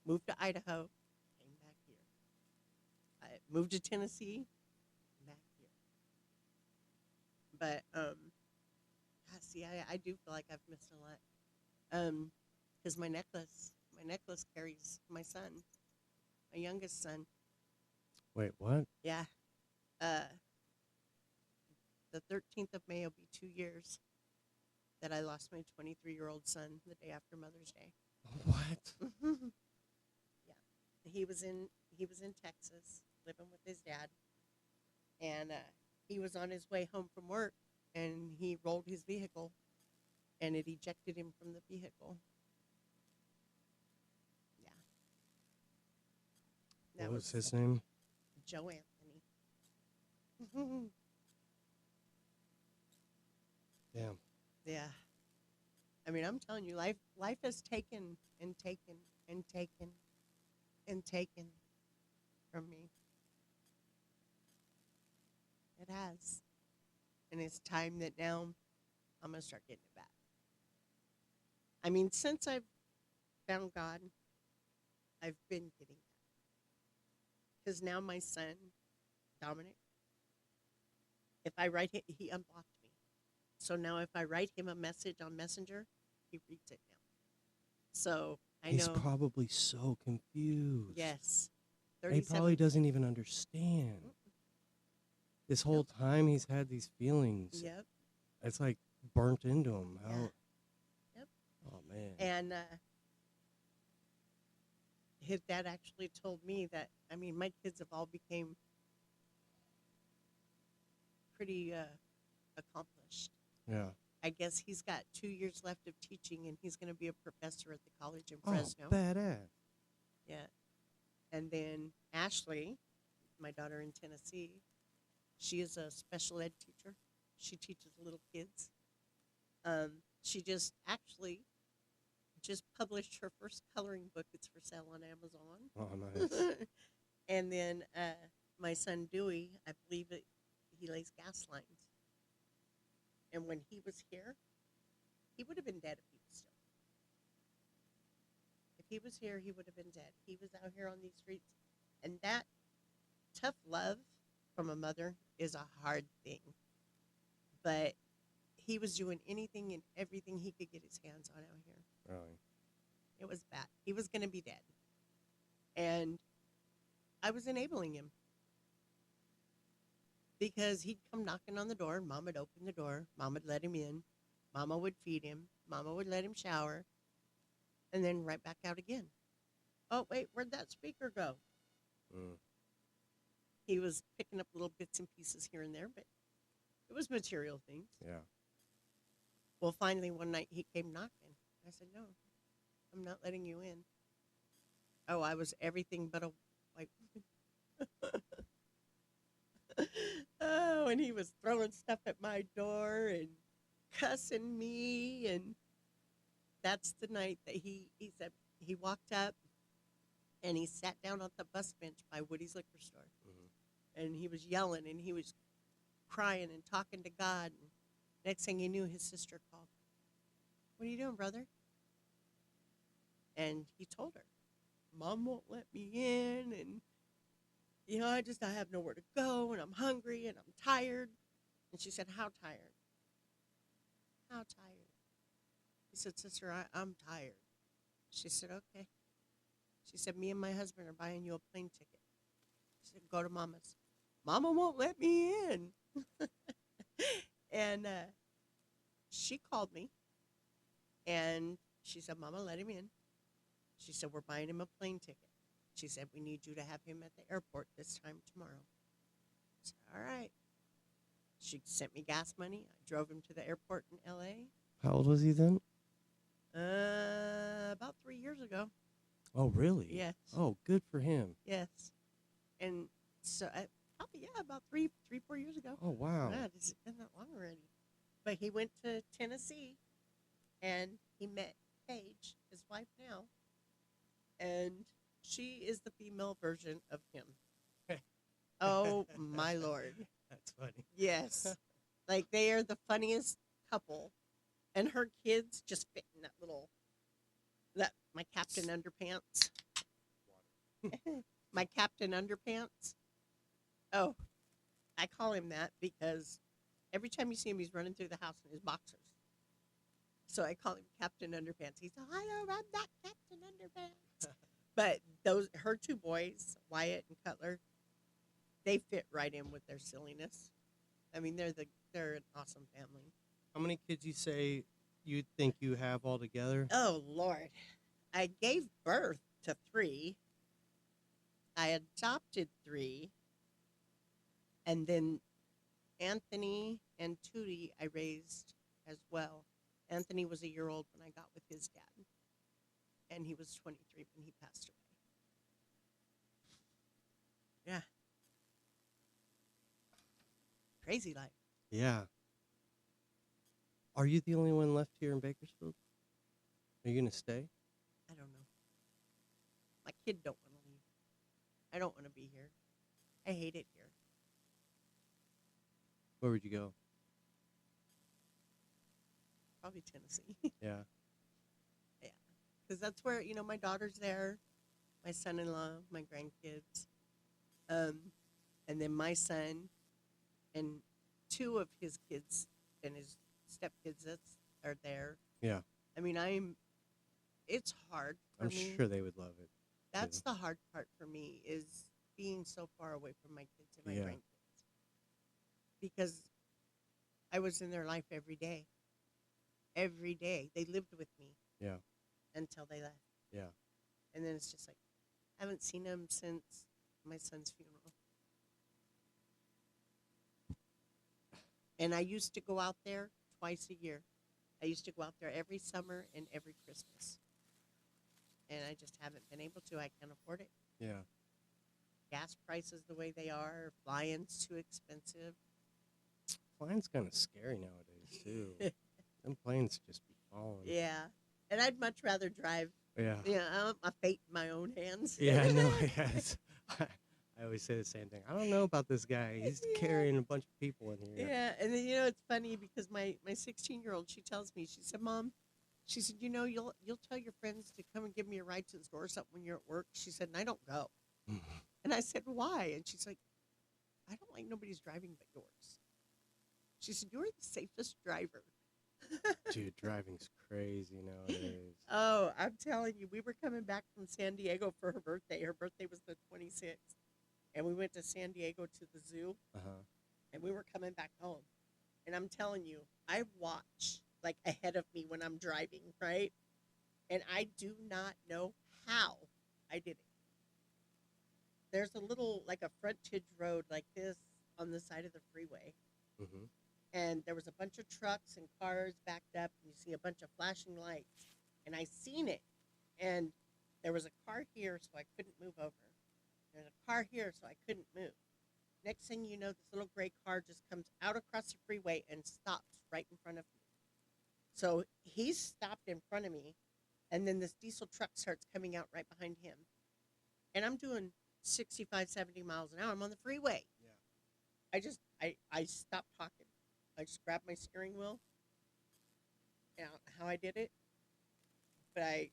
Moved to Idaho, came back here. I moved to Tennessee, came back here. But, see, I do feel like I've missed a lot. Because my necklace carries my son, my youngest son. Wait, what? Yeah. The 13th of May will be 2 years that I lost my 23-year-old son the day after Mother's Day. What? Yeah. He was in Texas living with his dad, and he was on his way home from work, and he rolled his vehicle, and it ejected him from the vehicle. Yeah. What was his name? Joe Anthony. Damn. Yeah. I mean, I'm telling you, life has taken and taken and taken and taken from me. It has. And it's time that now I'm going to start getting it back. I mean, since I've found God, I've been getting that. Because now my son, Dominic, if I write it, he unblocked me. So now if I write him a message on Messenger, he reads it now. So I know. He's probably so confused. Yes. He probably doesn't even understand. This whole time he's had these feelings. Yep. It's like burnt into him. Yeah. Yep. Oh, man. And his dad actually told me that, I mean, my kids have all became pretty accomplished. Yeah. I guess he's got 2 years left of teaching, and he's going to be a professor at the college in Fresno. Oh, badass. Yeah. And then Ashley, my daughter in Tennessee, she is a special ed teacher. She teaches little kids. She just published her first coloring book. It's for sale on Amazon. Oh, nice. And then my son Dewey, I believe he lays gas lines. And when he was here, he would have been dead if he was still. If he was here, he would have been dead. He was out here on these streets. And that tough love from a mother is a hard thing. But he was doing anything and everything he could get his hands on out here. Really? It was bad. He was going to be dead. And I was enabling him. Because he'd come knocking on the door, and Mom would open the door, Mom would let him in, Mama would feed him, Mama would let him shower, and then right back out again. Oh, wait, where'd that speaker go? Mm. He was picking up little bits and pieces here and there, but it was material things. Yeah. Well, finally, one night he came knocking. I said, no, I'm not letting you in. Oh, I was everything but a white woman. Oh, and he was throwing stuff at my door and cussing me. And that's the night that he said he walked up and he sat down on the bus bench by Woody's liquor store. Mm-hmm. And he was yelling and he was crying and talking to God. And next thing he knew, his sister called. What are you doing, brother? And he told her, Mom won't let me in, and I have nowhere to go, and I'm hungry, and I'm tired. And she said, how tired? How tired? He said, sister, I'm tired. She said, okay. She said, me and my husband are buying you a plane ticket. She said, go to Mama's. Mama won't let me in. And she called me, and she said, Mama, let him in. She said, we're buying him a plane ticket. She said, we need you to have him at the airport this time tomorrow. I said, all right. She sent me gas money. I drove him to the airport in L.A. How old was he then? About 3 years ago. Oh, really? Yes. Oh, good for him. Yes. And so, probably, about 4 years ago. Oh, wow. God, it's been that long already. But he went to Tennessee, and he met Paige, his wife now, and she is the female version of him. Oh, my Lord. That's funny. Yes. Like, they are the funniest couple. And her kids just fit in my Captain Underpants. My Captain Underpants. Oh, I call him that because every time you see him, he's running through the house in his boxers. So I call him Captain Underpants. He's, hello, I'm not Captain Underpants. But her two boys, Wyatt and Cutler, they fit right in with their silliness. I mean, they're an awesome family. How many kids you say you think you have altogether? Oh, Lord. I gave birth to 3. I adopted 3. And then Anthony and Tootie I raised as well. Anthony was a year old when I got with his dad. And he was 23 when he passed away. Yeah. Crazy life. Yeah. Are you the only one left here in Bakersfield? Are you going to stay? I don't know. My kid don't want to leave. I don't want to be here. I hate it here. Where would you go? Probably Tennessee. Yeah. Yeah. Because that's where, my daughter's there, my son-in-law, my grandkids. And then my son and 2 of his kids and his stepkids are there. Yeah. I mean, it's hard for I'm me. sure they would love it. That's the hard part for me is being so far away from my kids and my Yeah. grandkids. Because I was in their life every day. Every day. They lived with me. Yeah. Until they left. Yeah. And then it's just like, I haven't seen them since my son's funeral. And I used to go out there twice a year. I used to go out there every summer and every Christmas. And I just haven't been able to. I can't afford it. Yeah. Gas prices the way they are. Flying's too expensive. Flying's kind of scary nowadays, too. Them planes just be falling. Yeah. And I'd much rather drive. Yeah. My fate in my own hands. Yeah, I know. Yes. I always say the same thing. I don't know about this guy. He's Yeah. carrying a bunch of people in here. Yeah, and then it's funny because my 16-year-old, she tells me, she said, Mom, she said, you'll tell your friends to come and give me a ride to the store or something when you're at work. She said, and I don't go. And I said, why? And she's like, I don't like nobody's driving but yours. She said, you're the safest driver. Dude, driving's crazy nowadays. Oh, I'm telling you, we were coming back from San Diego for her birthday. Her birthday was the 26th. And we went to San Diego to the zoo. Uh-huh. And we were coming back home. And I'm telling you, I watch like ahead of me when I'm driving, right? And I do not know how I did it. There's a little, like a frontage road like this on the side of the freeway. Mm-hmm. And there was a bunch of trucks and cars backed up. And you see a bunch of flashing lights. And I seen it. And there was a car here, so I couldn't move over. There's a car here, so I couldn't move. Next thing you know, this little gray car just comes out across the freeway and stops right in front of me. So he stopped in front of me, and then this diesel truck starts coming out right behind him. And I'm doing 65, 70 miles an hour. I'm on the freeway. Yeah. I stopped talking. I just grabbed my steering wheel. I don't know how I did it, but I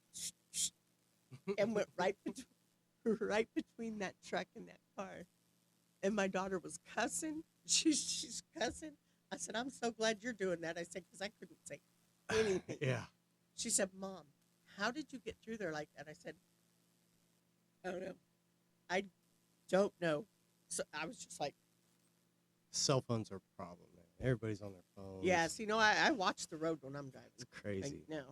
and went right between that truck and that car. And my daughter was cussing. She's cussing. I said, I'm so glad you're doing that. I said, because I couldn't say anything. Yeah. She said, Mom, how did you get through there like that? I said, I don't know. I don't know. So I was just like, Cell phones are a problem, man. Everybody's on their phones. yes, I watch the road when I'm driving. It's crazy. No,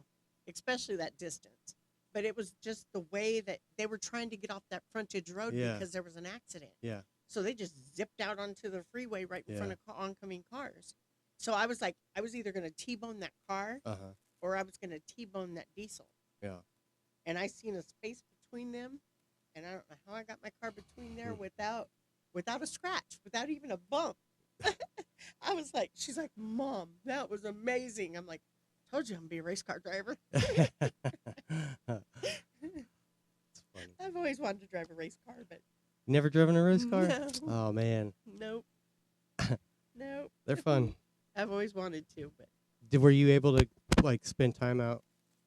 especially that distance. But it was just the way that they were trying to get off that frontage road because there was an accident. Yeah. So they just zipped out onto the freeway right in front of oncoming cars. So I was either going to T-bone that car or I was going to T-bone that diesel. Yeah. And I seen a space between them, and I don't know how I got my car between there without a scratch, without even a bump. I was like, she's like, Mom, that was amazing. I'm like, told you I'm going to be a race car driver. It's funny. I've always wanted to drive a race car, but Never driven a race car? no. Oh, man. Nope. Nope. They're fun. I've always wanted to, but Were you able to, like, spend time out?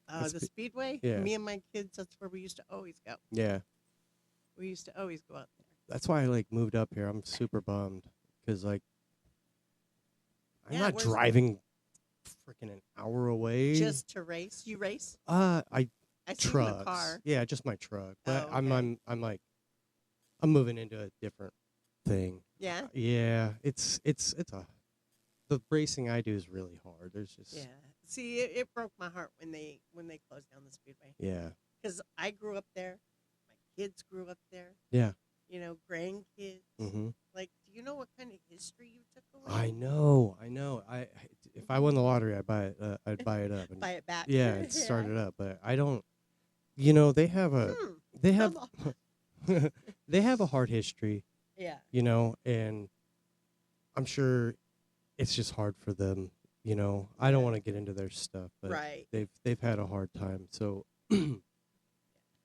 the Speedway, Yeah. me and my kids, that's where we used to always go. Yeah. We used to always go out there. That's why I, like, moved up here. I'm super bummed because, like, I'm Yeah, not where's- driving freaking an hour away. Just to race? You race? I I see trucks. the car. Yeah, just my truck. But Oh, okay. I'm like I'm moving into a different thing. Yeah? Yeah, it's the racing I do is really hard. There's just Yeah. See, it broke my heart when they closed down the Speedway. yeah. Because I grew up there. My kids grew up there. Yeah. Grandkids. Mhm. Like, do you know what kind of history you took away? I know. If I won the lottery, I'd buy it up and Buy it back. yeah, and start it up, but I don't they have they have they have a hard history, Yeah. and I'm sure it's just hard for them, I don't want to get into their stuff, but Right. they've had a hard time. So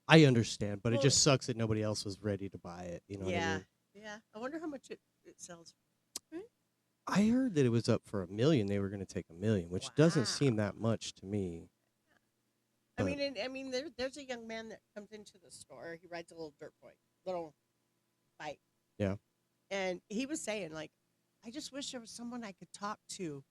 I understand, but it Well- just sucks that nobody else was ready to buy it, you know what I Yeah. mean? Yeah. I wonder how much it sells. I heard that it was up for $1 million. They were going to take $1 million, which doesn't seem Wow. that much to me. I But- mean, there's a young man that comes into the store. He rides a little dirt little bike. Yeah. And he was saying, like, I just wish there was someone I could talk to.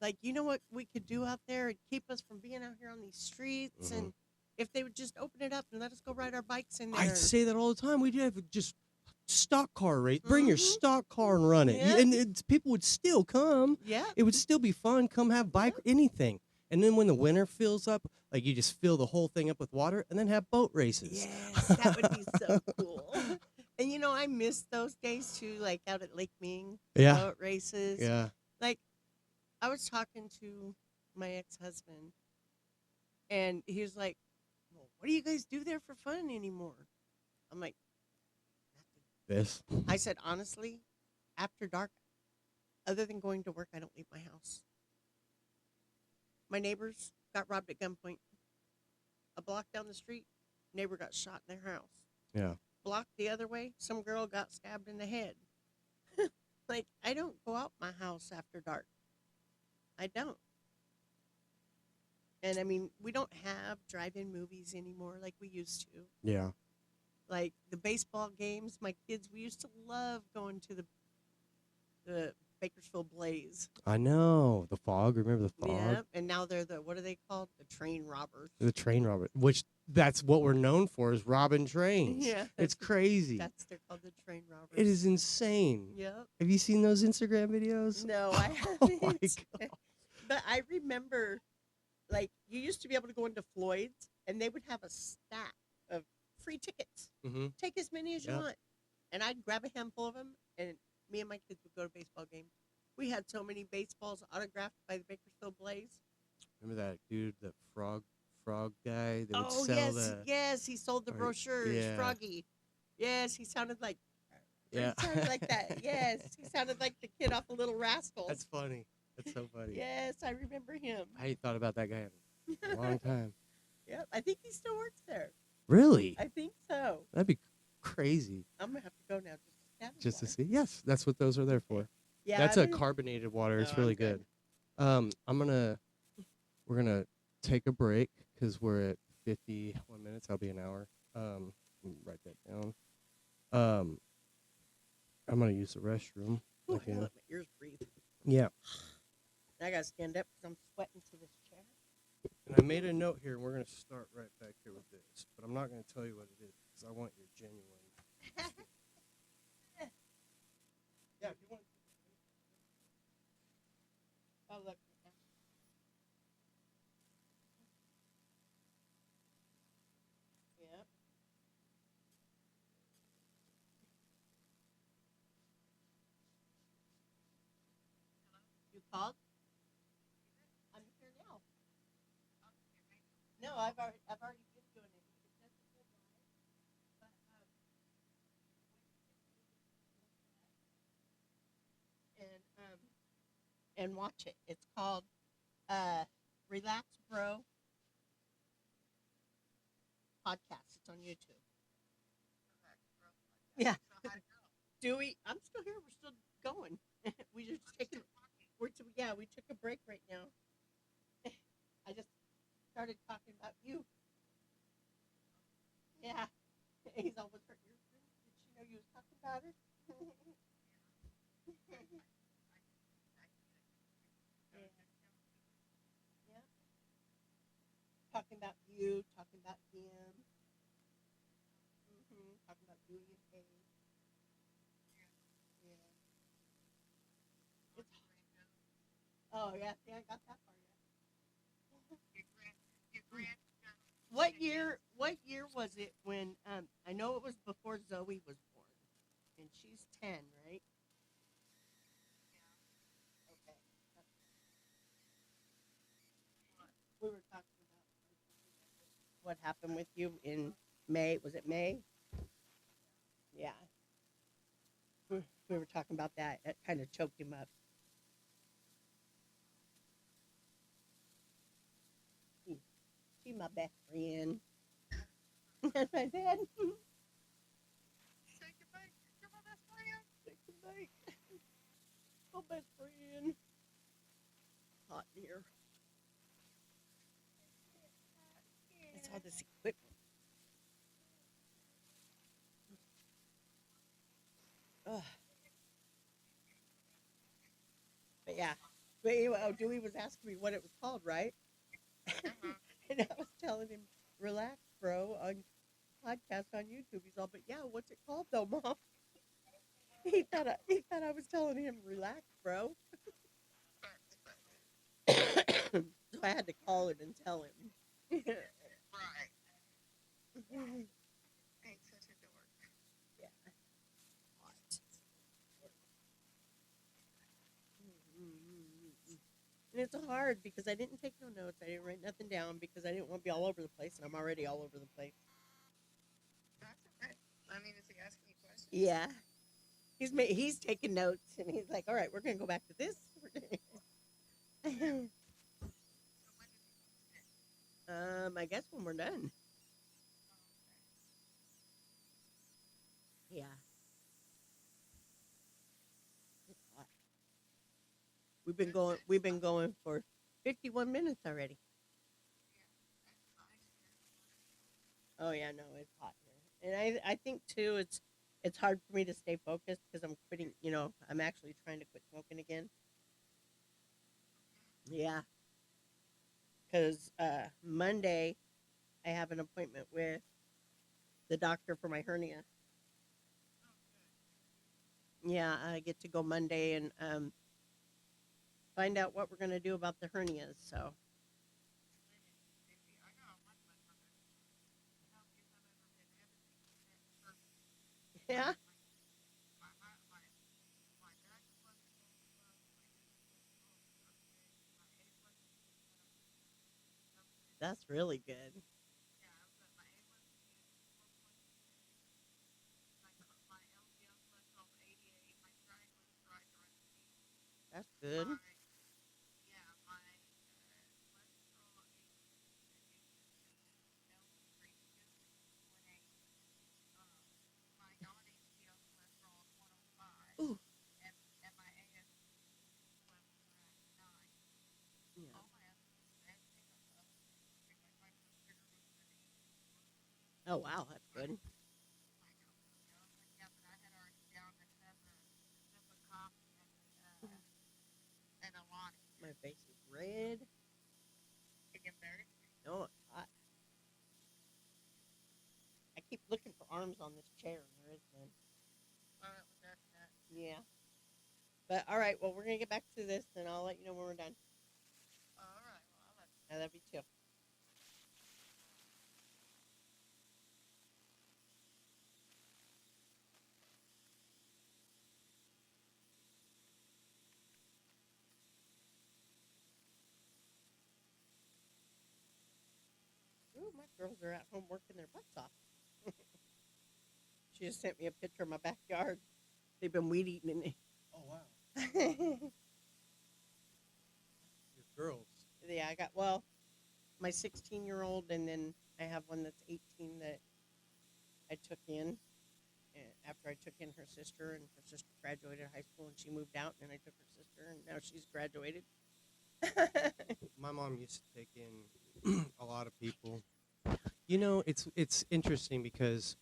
Like, you know what we could do out there and keep us from being out here on these streets? Mhm. And if they would just open it up and let us go ride our bikes in there. I say that all the time. We'd have just stock car race. Bring your Mhm. stock car and run it. Yeah. And people would still come. Yeah. It would still be fun. Come have bike, anything. And then when the winter fills up, like you just fill the whole thing up with water and then have boat races. Yes, that would be so cool. And, I miss those days, too, like out at Lake Ming. Yeah. Boat races. Yeah. Like, I was talking to my ex-husband, and he was like, well, what do you guys do there for fun anymore? I'm like, nothing. This. I said, honestly, after dark, other than going to work, I don't leave my house. My neighbors got robbed at gunpoint. A block down the street, neighbor got shot in their house. Yeah. block the other way, some girl got stabbed in the head. Like, I don't go out my house after dark. I don't. And I mean, we don't have drive-in movies anymore like we used to. Yeah. Like the baseball games, my kids, we used to love going to the Bakersfield Blaze. I know. The fog. Remember the fog? Yeah, and now they're the, what are they called? The train robbers. The train robber, which that's what we're known for, is robbing trains. Yeah, It's crazy. they're called the train robbers. It is insane. Yep. Have you seen those Instagram videos? No, I Oh haven't. my God. But I remember, like, you used to be able to go into Floyd's, and they would have a stack of free tickets. Mm-hmm. Take as many as you Yep. want. And I'd grab a handful of them, and me and my kids would go to baseball games. We had so many baseballs autographed by the Bakersfield Blaze. Remember that dude, the frog guy that would Oh, sell yes, the yes, he sold the or- brochures, yeah. Froggy. Yes, he sounded like yeah. He sounded like that. Yes, he sounded like the kid off of Little Rascals. That's funny. That's so funny. Yes, I remember him. I ain't thought about that guy in a long time. Yep, I think he still works there. Really? I think so. That'd be crazy. I'm gonna have to go now Just to water. see. Yes, that's what those are there for. Yeah, That's I a didn't- carbonated water. It's Oh, really I'm good. good. We're gonna take a break because we're at 51 minutes. I'll be an hour. Write that down. I'm gonna use the restroom. Ooh, I again. gotta let my ears breathe. Yeah. I gotta stand up because I'm sweating to this chair. And I made a note here, and we're gonna start right back here with this, but I'm not gonna tell you what it is because I want your genuine. Yeah, if you want. Oh, look. Yep. You called? I'm here now. No, I've already been doing it. It says it's still live, but and watch it. It's called Relax Bro Podcast. It's on YouTube. Yeah. Dewey, I'm still here. We're still going. We just taking. We took a break right now. I just started talking about you. Yeah. He's almost hurt your friend. Did she know you was talking about her? Yeah. Talking about you, talking about him. Talking about you and Paige. Yeah. It's, oh, yeah. See, I got that far yet. What year was it when I know it was before Zoe was born. And she's 10, right? Okay. We were talking about what happened with you in May. Was it May? Yeah. We were talking about that. It kind of choked him up. She's my best friend. That's my dad. Say goodbye. You're my best friend. Say goodbye. My best friend. Hot dear. It's all this equipment. Ugh. But yeah. But anyway, Dewey was asking me what it was called, right? And I was telling him, relax, bro, on podcast on YouTube. He's all, but yeah, what's it called though, Mom? He thought I was telling him, relax, bro. So I had to call him and tell him. Right. Ain't such a dork. Yeah. Hot. And it's hard because I didn't take no notes. I didn't write nothing down because I didn't want to be all over the place, and I'm already all over the place. That's okay. I mean, is he asking you questions? Yeah. He's taking notes, and he's like, all right, we're going to go back to this. I guess when we're done. Yeah. It's hot. We've been going for 51 minutes already. Oh yeah, no, it's hot here. And I think too it's hard for me to stay focused because I'm quitting, I'm actually trying to quit smoking again. Yeah, cuz Monday I have an appointment with the doctor for my hernia. Yeah, I get to go Monday and find out what we're going to do about the hernias. So, yeah, that's really good. That's good. Ooh. Yeah. Oh wow, that's good. My face is red. No, it's hot. I keep looking for arms on this chair, and there is none. Yeah. But all right, well, we're gonna get back to this, and I'll let you know when we're done. I love you too. Ooh, my girls are at home working their butts off. She just sent me a picture of my backyard. They've been weed eating in it. Oh wow, your girls. Yeah, my 16-year-old, and then I have one that's 18 that I took in. And after I took in her sister, and her sister graduated high school, and she moved out, and then I took her sister, and now she's graduated. My mom used to take in a lot of people. It's interesting because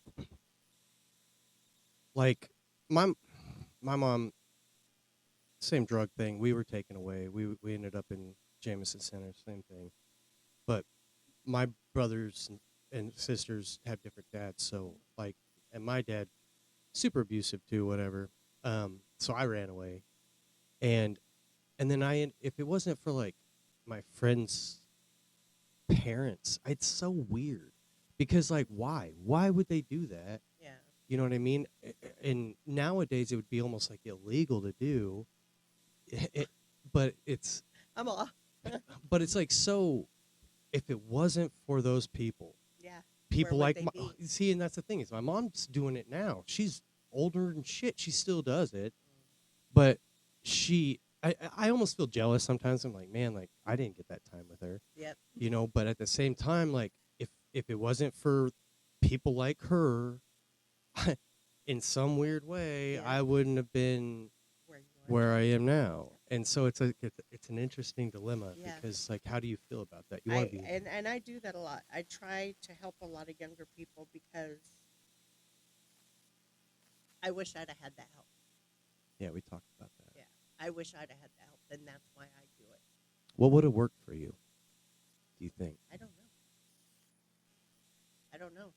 like my my mom, same drug thing. We were taken away. We ended up in Jameson Center, same thing. But my brothers and sisters have different dads, so like, and my dad super abusive too, whatever. So I ran away, and then if it wasn't for like my friends' parents, it's so weird because like why would they do that? Yeah. You know what I mean? And nowadays it would be almost like illegal to do it, but it's I'm off. but it's like, so if it wasn't for those people, Yeah. people would like they be? see, and that's the thing is my mom's doing it now. She's older and shit. She still does it, but I almost feel jealous sometimes. I'm like, man, like I didn't get that time with her, Yep. But at the same time, like if it wasn't for people like her, in some weird way, Yeah. I wouldn't have been Where you are. where I am now. And so it's an interesting dilemma Yeah. because like, how do you feel about that? You want to be And I do that a lot. I try to help a lot of younger people because I wish I'd have had that help. yeah. We talked about that. Yeah. I wish I'd have had that help, and that's why I do it. What would have worked for you? Do you think? I don't know. I don't know.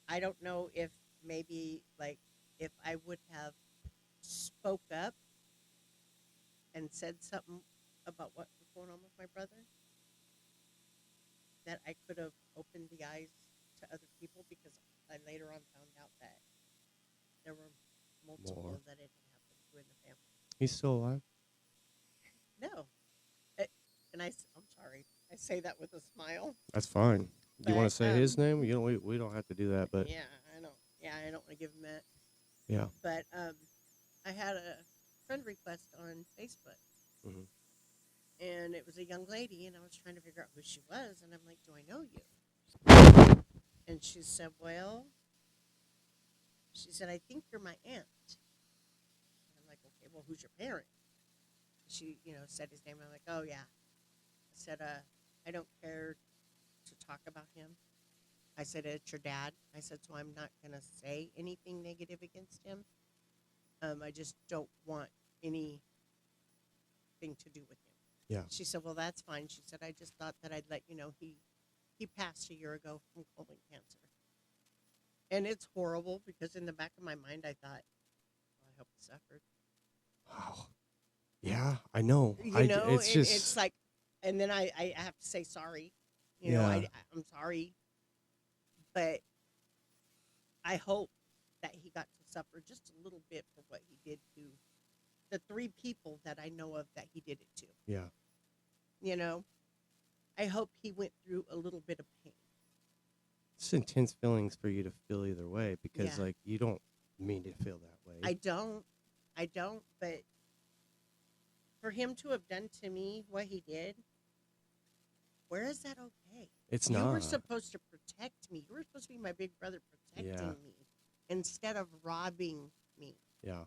I don't know if maybe like if I would have spoke up and said something about what was going on with my brother, that I could have opened the eyes to other people, because I later on found out that there were multiple More. that it had happened to in the family. He's still alive. No. And I'm sorry. I say that with a smile. That's fine. Do you want But, to say his name? You know, we don't have to do that, but Yeah, I don't. Yeah, I don't want to give him that. yeah. But I had a friend request on Facebook, Mhm. and it was a young lady, and I was trying to figure out who she was, and I'm like, "Do I know you?" And she said, "Well, She said, I think you're my aunt. And I'm like, okay, well, who's your parent? She, said his name. I'm like, oh, yeah. I said, I don't care to talk about him. I said, it's your dad. I said, so I'm not going to say anything negative against him. I just don't want anything to do with him. Yeah. She said, well, that's fine. She said, I just thought that I'd let you know he passed a year ago from colon cancer. And it's horrible because in the back of my mind, I thought, well, I hope he suffered. Wow. Yeah, I know. It's just it's like, and then I have to say sorry. Yeah. I'm sorry. But I hope that he got to suffer just a little bit for what he did to the 3 people that I know of that he did it to. yeah. I hope he went through a little bit of pain. It's intense feelings for you to feel either way because Yeah. like you don't mean to feel that way. I don't, but for him to have done to me what he did, where is that okay? It's You not. were supposed to protect me. You were supposed to be my big brother protecting Yeah. me instead of robbing me Yeah.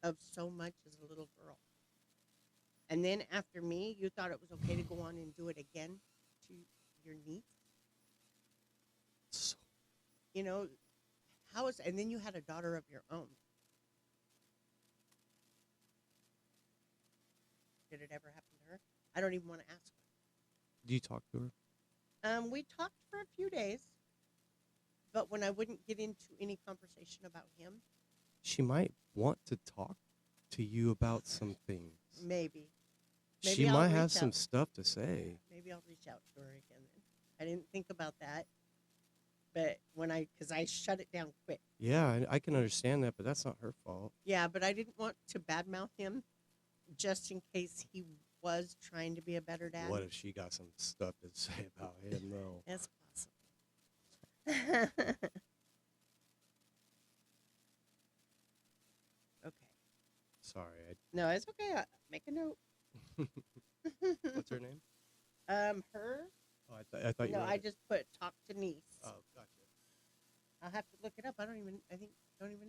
of so much as a little girl. And then after me, you thought it was okay to go on and do it again to your niece? So, How is, and then you had a daughter of your own. Did it ever happen to her? I don't even want to ask do you talk to her? her. We talked for a few days, but when I wouldn't get into any conversation about him, She might want to talk to you about some things. maybe She I'll might reach have some out. stuff to say. Maybe I'll reach out to her again then. I didn't think about that, but because I shut it down quick. Yeah, I can understand that, but that's not her fault. Yeah, but I didn't want to badmouth him just in case he was trying to be a better dad. What if she got some stuff to say about him, though? That's possible. Okay. Sorry. No, it's okay. Make a note. What's her name? Her? Oh, I thought you No, were. I just put talk to niece. Oh, gotcha. I'll have to look it up. I don't even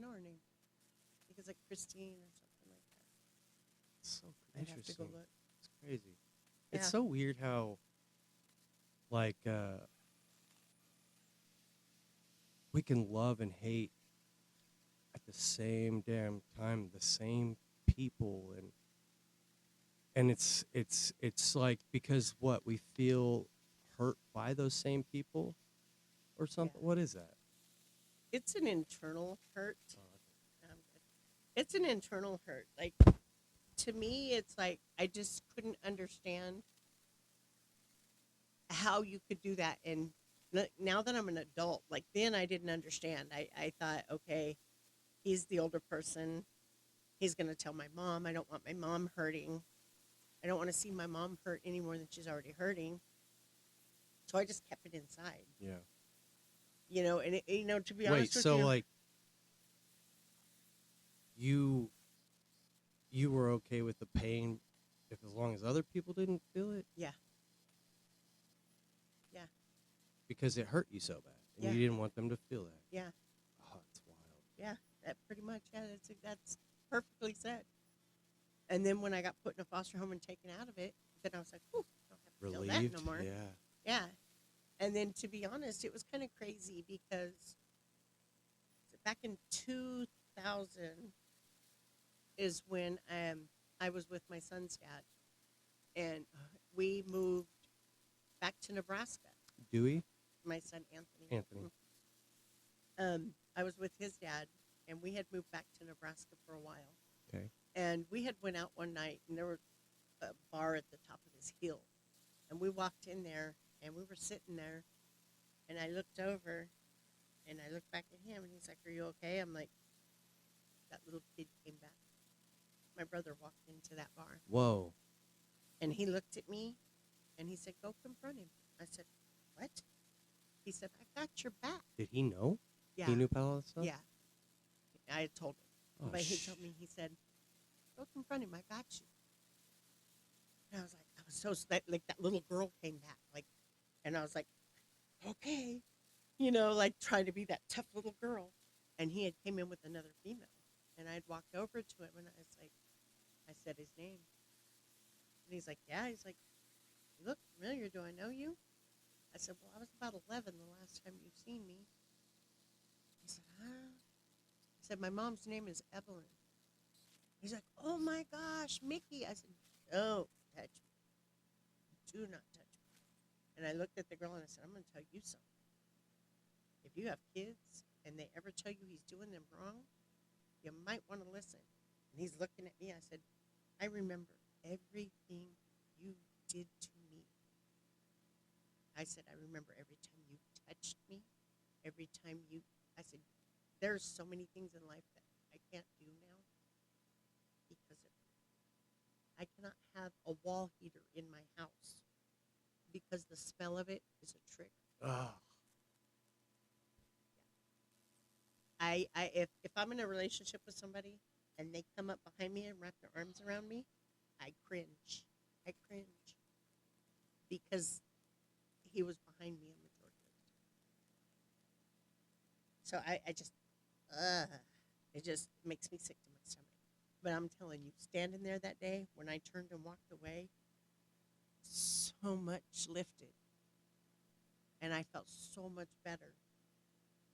know her name. I think it's like Christine or something like that. It's so I'd have to interesting. go look. It's crazy. Yeah. It's so weird how, like, we can love and hate at the same damn time the same people, and it's like because what we feel hurt by those same people or something. Yeah. What is that? It's an internal hurt. Oh, okay. No, I'm good. It's an internal hurt. Like, to me, it's like I just couldn't understand how you could do that. And now that I'm an adult, like then I didn't understand. I thought, okay, he's the older person. He's going to tell my mom. I don't want my mom hurting. I don't want to see my mom hurt any more than she's already hurting. So I just kept it inside. Yeah. And to be Wait, honest with so you. like you were okay with the pain if as long as other people didn't feel it? Yeah. Yeah. Because it hurt you so bad and Yeah. you didn't want them to feel that. Yeah. Oh, it's wild. Yeah, that pretty much. Yeah, that's perfectly said. And then when I got put in a foster home and taken out of it, then I was like, "Whew, I don't have to feel Relieved? that no more." Yeah. Yeah. And then to be honest, it was kind of crazy because back in 2000 is when I was with my son's dad, and we moved back to Nebraska. Dewey? My son Anthony. Anthony. I was with his dad, and we had moved back to Nebraska for a while. Okay. And we had went out one night, and there was a bar at the top of this hill. And we walked in there, and we were sitting there, and I looked over, and I looked back at him, and he's like, "Are you okay?" I'm like, that little kid came back. My brother walked into that bar, Whoa. and he looked at me, and he said, "Go confront him." I said, "What?" He said, "I got your back." Did he know? Yeah. He knew about all that stuff? Yeah. I had told him. Oh, But he told me, he said, "Go confront him. I got you." And I was like that little girl came back, and I was like, okay, like trying to be that tough little girl. And he had came in with another female. And I'd walked over to him and I was like, I said his name. And he's like, yeah. He's like, you look familiar. Do I know you? I said, well, I was about 11 the last time you seen me. He said, huh? I said, my mom's name is Evelyn. He's like, oh my gosh, Mickey. I said, don't touch me. Do not touch me. And I looked at the girl and I said, I'm going to tell you something. If you have kids and they ever tell you he's doing them wrong, you might want to listen. And he's looking at me. I said, I remember everything you did to me. I said, I remember every time you touched me, every time you, I said, there's so many things in life that I can't do now because of you. I cannot have a wall heater in my house because the smell of it is a trigger. Oh. If I'm in a relationship with somebody and they come up behind me and wrap their arms around me, I cringe. I cringe because he was behind me a majority of the time. So I just, it just makes me sick to my stomach. But I'm telling you, standing there that day when I turned and walked away, so much lifted. And I felt so much better.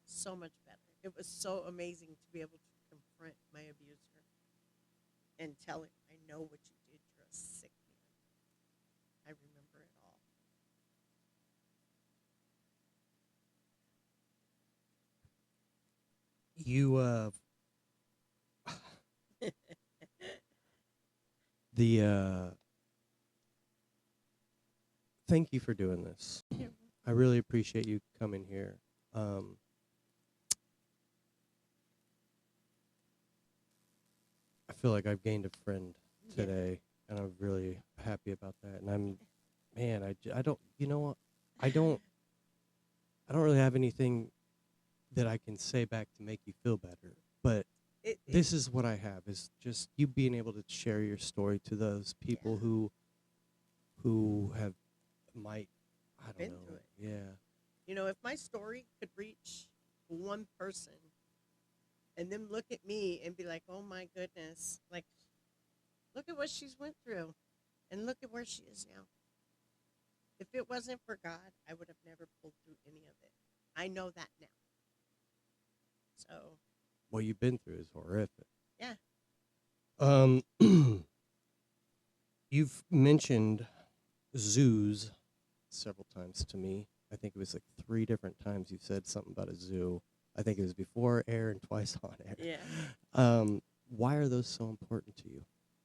So much better. It was so amazing to be able to confront my abuser and tell him, I know what you did. You're a sick man. I remember it all. You thank you for doing this. Yeah. I really appreciate you coming here. I feel like I've gained a friend today, and I'm really happy about that. And I don't, you know what? I don't really have anything that I can say back to make you feel better. But this is what I have, is just you being able to share your story to those people who have I don't Been know. through it. Yeah. You know, if my story could reach one person and then look at me and be like, oh my goodness, like, look at what she's went through and look at where she is now. If it wasn't for God, I would have never pulled through any of it. I know that now. So, What you've been through is horrific. yeah. You've mentioned zoos several times to me. I think it was like 3 different times you said something about a zoo. I think it was before air and twice on air. Yeah. Why are those so important to you?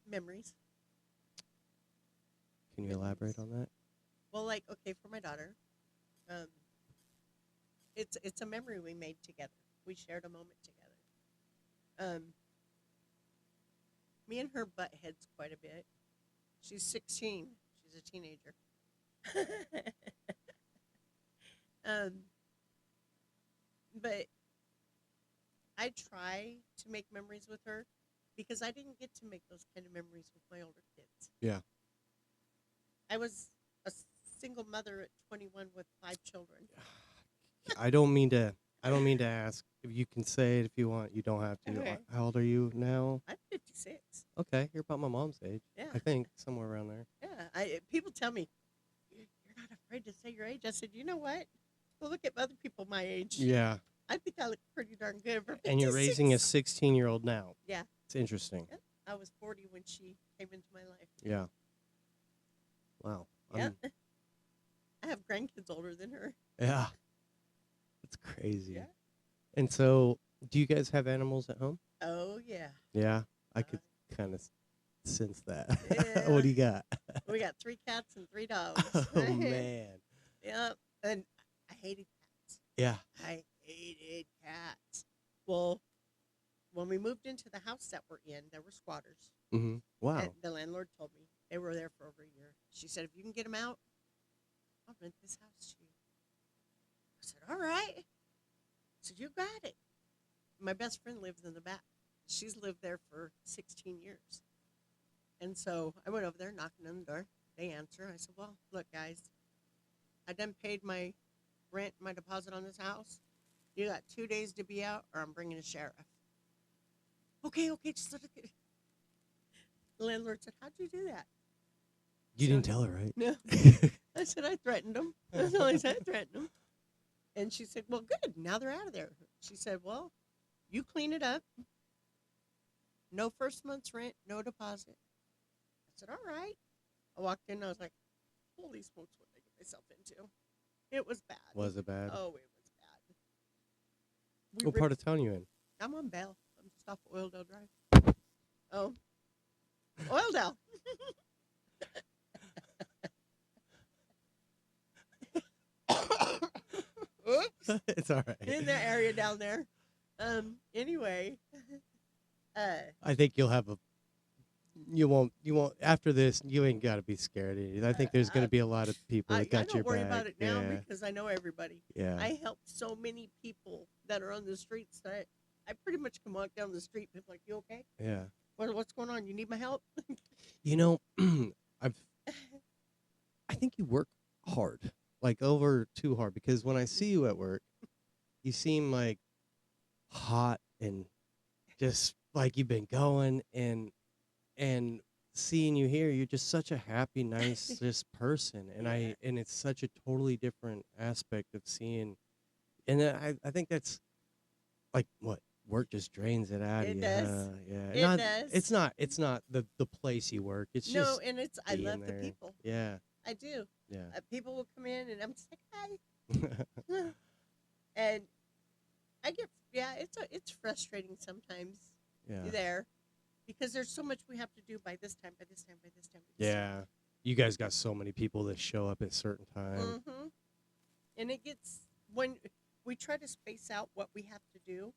Memories. Can you elaborate on that? Well, like, okay, for my daughter, it's a memory we made together. We shared a moment together. Me and her butt heads quite a bit. She's 16. She's a teenager. But I try to make memories with her because I didn't get to make those kind of memories with my older kids. Yeah. I was a single mother at 21 with 5 children. I don't mean to ask. If you can say it if you want. You don't have to. Okay. How old are you now? I'm 56. Okay, you're about my mom's age. Yeah. I think somewhere around there. Yeah. People tell me, you're not afraid to say your age. I said, you know what? Well, look at other people my age. Yeah. I think I look pretty darn good for 56. And you're raising a 16-year-old now. Yeah. It's interesting. Yeah. I was 40 when she came into my life. Yeah. Wow. Yeah. I have grandkids older than her. Yeah. That's crazy. Yeah. And so, do you guys have animals at home? Oh, yeah. Yeah. I could kind of sense that. Yeah. What do you got? We got 3 cats and 3 dogs. Oh, man. Yeah. And I hated cats. Yeah. I hated cats. Well, when we moved into the house that we're in, there were squatters. Mm-hmm. Wow. And the landlord told me they were there for over a year. She said, if you can get them out, I'll rent this house to you. I said, all right. I said, you got it. My best friend lives in the back. She's lived there for 16 years. And so I went over there knocking on the door. They answer. I said, well, look, guys, I done paid my rent, my deposit on this house. You got 2 days to be out, or I'm bringing a sheriff. Okay, just let it. The landlord said, "How'd you do that?" You So- didn't tell her, right? No. I said, "I threatened them." That's all I said. I threatened them. And she said, "Well, good. Now they're out of there." She said, "Well, you clean it up. No first month's rent, no deposit." I said, "All right." I walked in and I was like, "Holy smokes, what did I get myself into?" It was bad. Was it bad? Oh, it was bad. We What part ripped- of town you in? I'm on Bell. I'm just off Oildale Drive. Oh. Oildale. Oops. It's all right. In that area down there. Anyway. I think you'll have a. You won't. After this, you ain't got to be scared. I think there's going to be a lot of people I that got your don't worry back. about it now Yeah. because I know everybody. Yeah. I help so many people that are on the streets that I pretty much can walk down the street and be like, "You okay? Yeah. What's going on? You need my help?" You know, I think you work hard, like over too hard, because when I see you at work, you seem like hot and just like you've been going, and seeing you here, you're just such a happy, nice just person, and Yeah. it's such a totally different aspect of seeing, and then I think that's like what work just drains it out It of you. does. Huh? Yeah. It does. It's not the place you work. It's No, just and I being love the there. people. Yeah. I do. Yeah. People will come in and I'm just like, "Hi," and I get it's frustrating sometimes Yeah. there because there's so much we have to do by this time. Yeah. You guys got so many people that show up at certain times. Mm-hmm. And it gets when we try to space out what we have to do,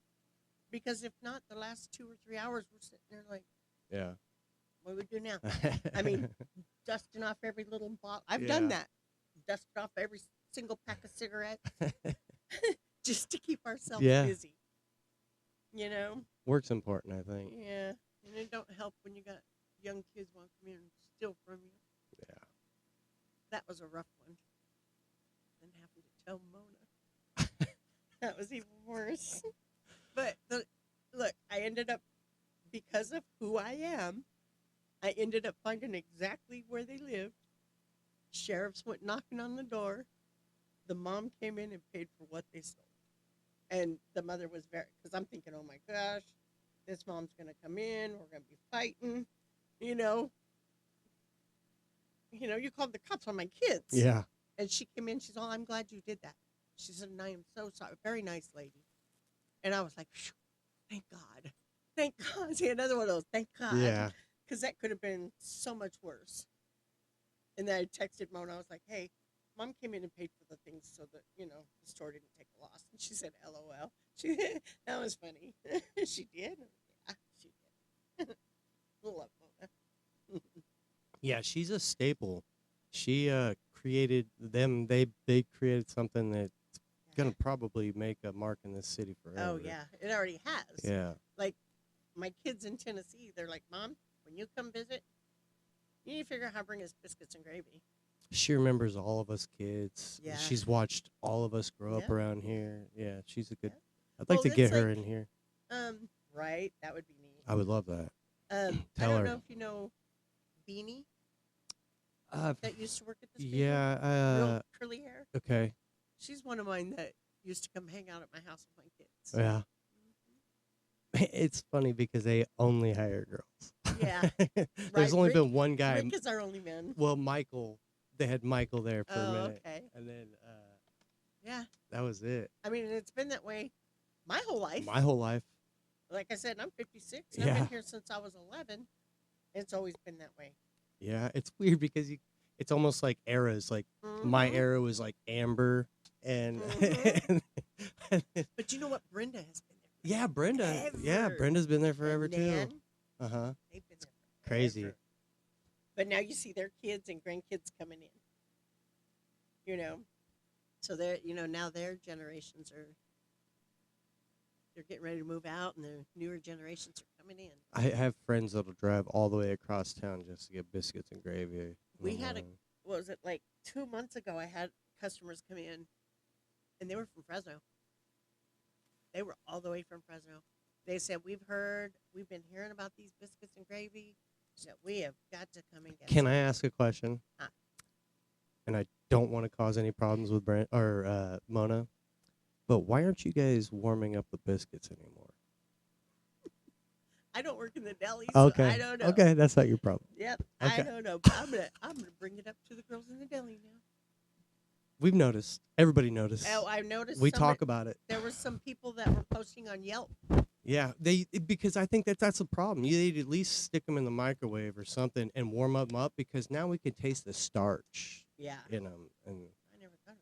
because if not, the last 2 or 3 hours we're sitting there like, Yeah. what do we do now? I mean, dusting off every little bottle. I've done Yeah. that. Dusted off every single pack of cigarettes just to keep ourselves Yeah. busy. You know? Work's important, I think. Yeah. And it don't help when you got young kids want to come in and steal from you. Yeah. That was a rough one. And having to tell Mona. That was even worse. But look, I ended up, because of who I am, I ended up finding exactly where they lived. Sheriffs went knocking on the door. The mom came in and paid for what they stole. And the mother was because I'm thinking, oh my gosh, this mom's going to come in. We're going to be fighting. You know, you called the cops on my kids. Yeah. And she came in. She's all, "I'm glad you did that." She said, "And I am so sorry." Very nice lady. And I was like, "Phew, thank God. Thank God." See, another one of those, thank God. Yeah. Because that could have been so much worse. And then I texted Mona. I was like, "Hey, Mom came in and paid for the things so that, the store didn't take a loss." And she said, "LOL." That was funny. She did? Yeah, she did. Love Mona. Yeah, she's a staple. She created them. They created something that's gonna probably make a mark in this city forever. Oh, yeah. It already has. Yeah. Like, my kids in Tennessee, they're like, "Mom, when you come visit, you need to figure out how to bring us biscuits and gravy." She remembers all of us kids. Yeah. She's watched all of us grow up Yeah. around here. Yeah, she's a good. Yeah. I'd like Well, to get it's her like- in here. Right? That would be neat. I would love that. I Tell don't her. know if you know Beanie that used to work at this Yeah. real curly hair. Okay. She's one of mine that used to come hang out at my house with my kids. Yeah. Mhm. It's funny because they only hire girls. Yeah. There's Right, only Rick- been one guy. Rick is our only man. Well, Michael. They had Michael there for a Oh, minute, okay. and then Yeah. that was it. I mean, it's been that way my whole life. My whole life. Like I said, I'm 56. And I've Yeah. been here since I was 11. It's always been that way. Yeah, it's weird because it's almost like eras. Like my Mhm. era was like Amber, and, Mhm. and But you know what? Brenda has been there. yeah, Brenda. Yeah, Forever. Brenda's been there forever And too. Nan, Uh-huh. they've been there Crazy. forever. But now you see their kids and grandkids coming in. So they're, now their generations they're getting ready to move out, and the newer generations are coming in. I have friends that'll drive all the way across town just to get biscuits and gravy. We had Mhm. What was it, like 2 months ago? I had customers come in, and they were from Fresno. They were all the way from Fresno. They said, we've been hearing about these biscuits and gravy. So we have got to come and get Can some. I ask a question? Huh. And I don't want to cause any problems with Brent or Mona, but why aren't you guys warming up the biscuits anymore? I don't work in the deli, so Okay. I don't know. Okay, that's not your problem. Yep, Okay. I don't know. But I'm gonna bring it up to the girls in the deli now. We've noticed. Everybody noticed. Oh, I noticed. We talk about it. There were some people that were posting on Yelp. Yeah, because I think that's the problem. You'd at least stick them in the microwave or something and warm them up because now we can taste the starch Yeah, in them. And I never thought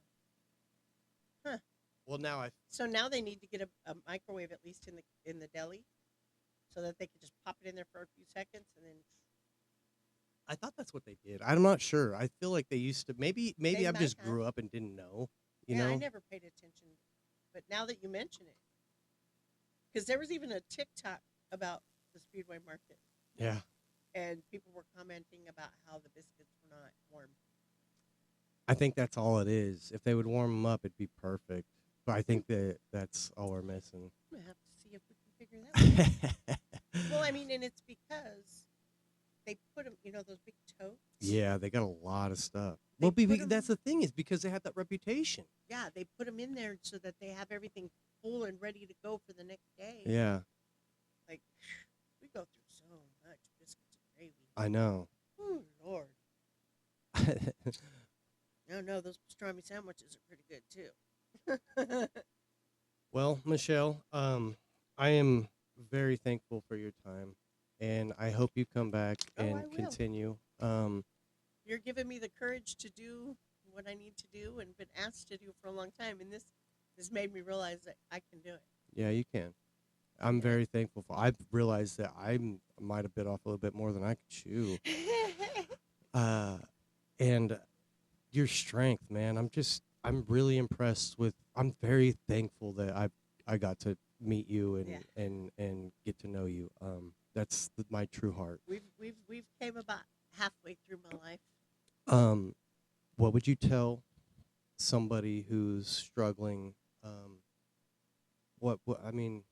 of it. well, now So now they need to get a microwave at least in the deli, so that they can just pop it in there for a few seconds and then. I thought that's what they did. I'm not sure. I feel like they used to. Maybe They I might just have. grew up and didn't know. You Yeah, know. I never paid attention, but now that you mention it, because there was even a TikTok about the Speedway Market, Yeah. and people were commenting about how the biscuits were not warm. I think that's all it is. If they would warm them up, it'd be perfect. But I think that's all we're missing. I'm gonna have to see if we can figure that out. Well, I mean, and it's because they put them, those big totes. Yeah, they got a lot of stuff. They Well, put 'em- that's the thing is because they have that reputation. Yeah, they put them in there so that they have everything full and ready to go for the next day. Yeah, Like, we go through so much biscuits and gravy. I know. Oh, Lord. No, those pastrami sandwiches are pretty good, too. Well, Michelle, I am very thankful for your time, and I hope you come back Oh, and I will. continue. You're giving me the courage to do what I need to do and been asked to do for a long time, and this made me realize that I can do it. Yeah, you can. I'm Yeah. very thankful for. I've realized that I might have bit off a little bit more than I could chew. And your strength, man. I'm really impressed with. I'm very thankful that I got to meet you Yeah. and get to know you. That's my true heart. We've came about halfway through my life. What would you tell somebody who's struggling? What I mean,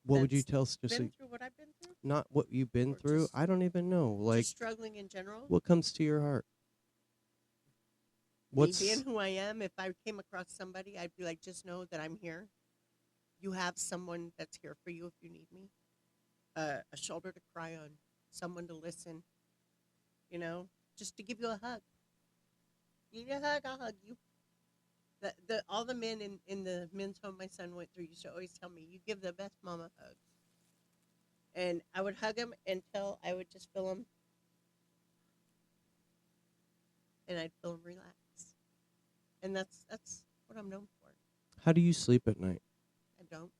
what would you That's tell? Just Been through what I've been through, not what you've been Or through. just- I don't even know. Like, just struggling in general. what comes to your heart? Me being who I am, if I came across somebody, I'd be like, just know that I'm here. You have someone that's here for you if you need me. A shoulder to cry on, someone to listen. Just to give you a hug. You need a hug, I'll hug you. All the men in the men's home my son went through used to always tell me, you give the best mama hugs. And I would hug him until I would just feel him. And I'd feel him relax. And that's what I'm known for. How do you sleep at night? I don't.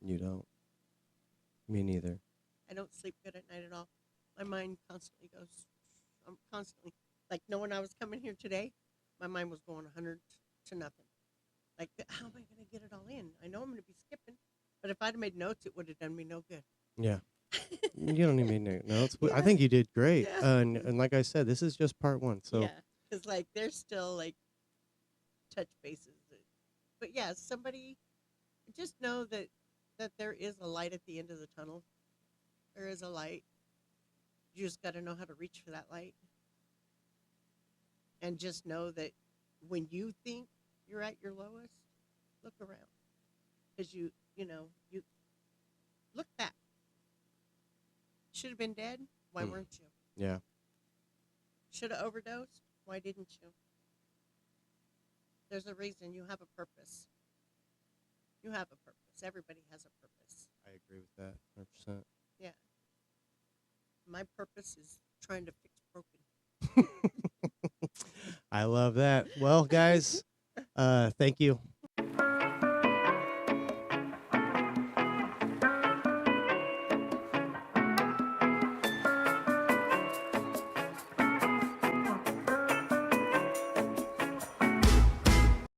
You don't. Me neither. I don't sleep good at night at all. My mind constantly goes. I'm constantly like, when I was coming here today, my mind was going 100 to nothing. Like, how am I going to get it all in? I know I'm going to be skipping, but if I'd have made notes, it would have done me no good. Yeah. You don't need me notes. I Yeah. think you did great. Yeah. And like I said, this is just part one. So Yeah, because like there's still like touch bases. But yeah, somebody just know that there is a light at the end of the tunnel. There is a light. You just got to know how to reach for that light. And just know that when you think you're at your lowest, look around. Because you look back. Should have been dead. Why Mm. weren't you? yeah. Should have overdosed. Why didn't you? There's a reason. You have a purpose. You have a purpose. Everybody has a purpose. I agree with that 100%. Yeah. My purpose is trying to fix broken. I love that. Well, guys, thank you.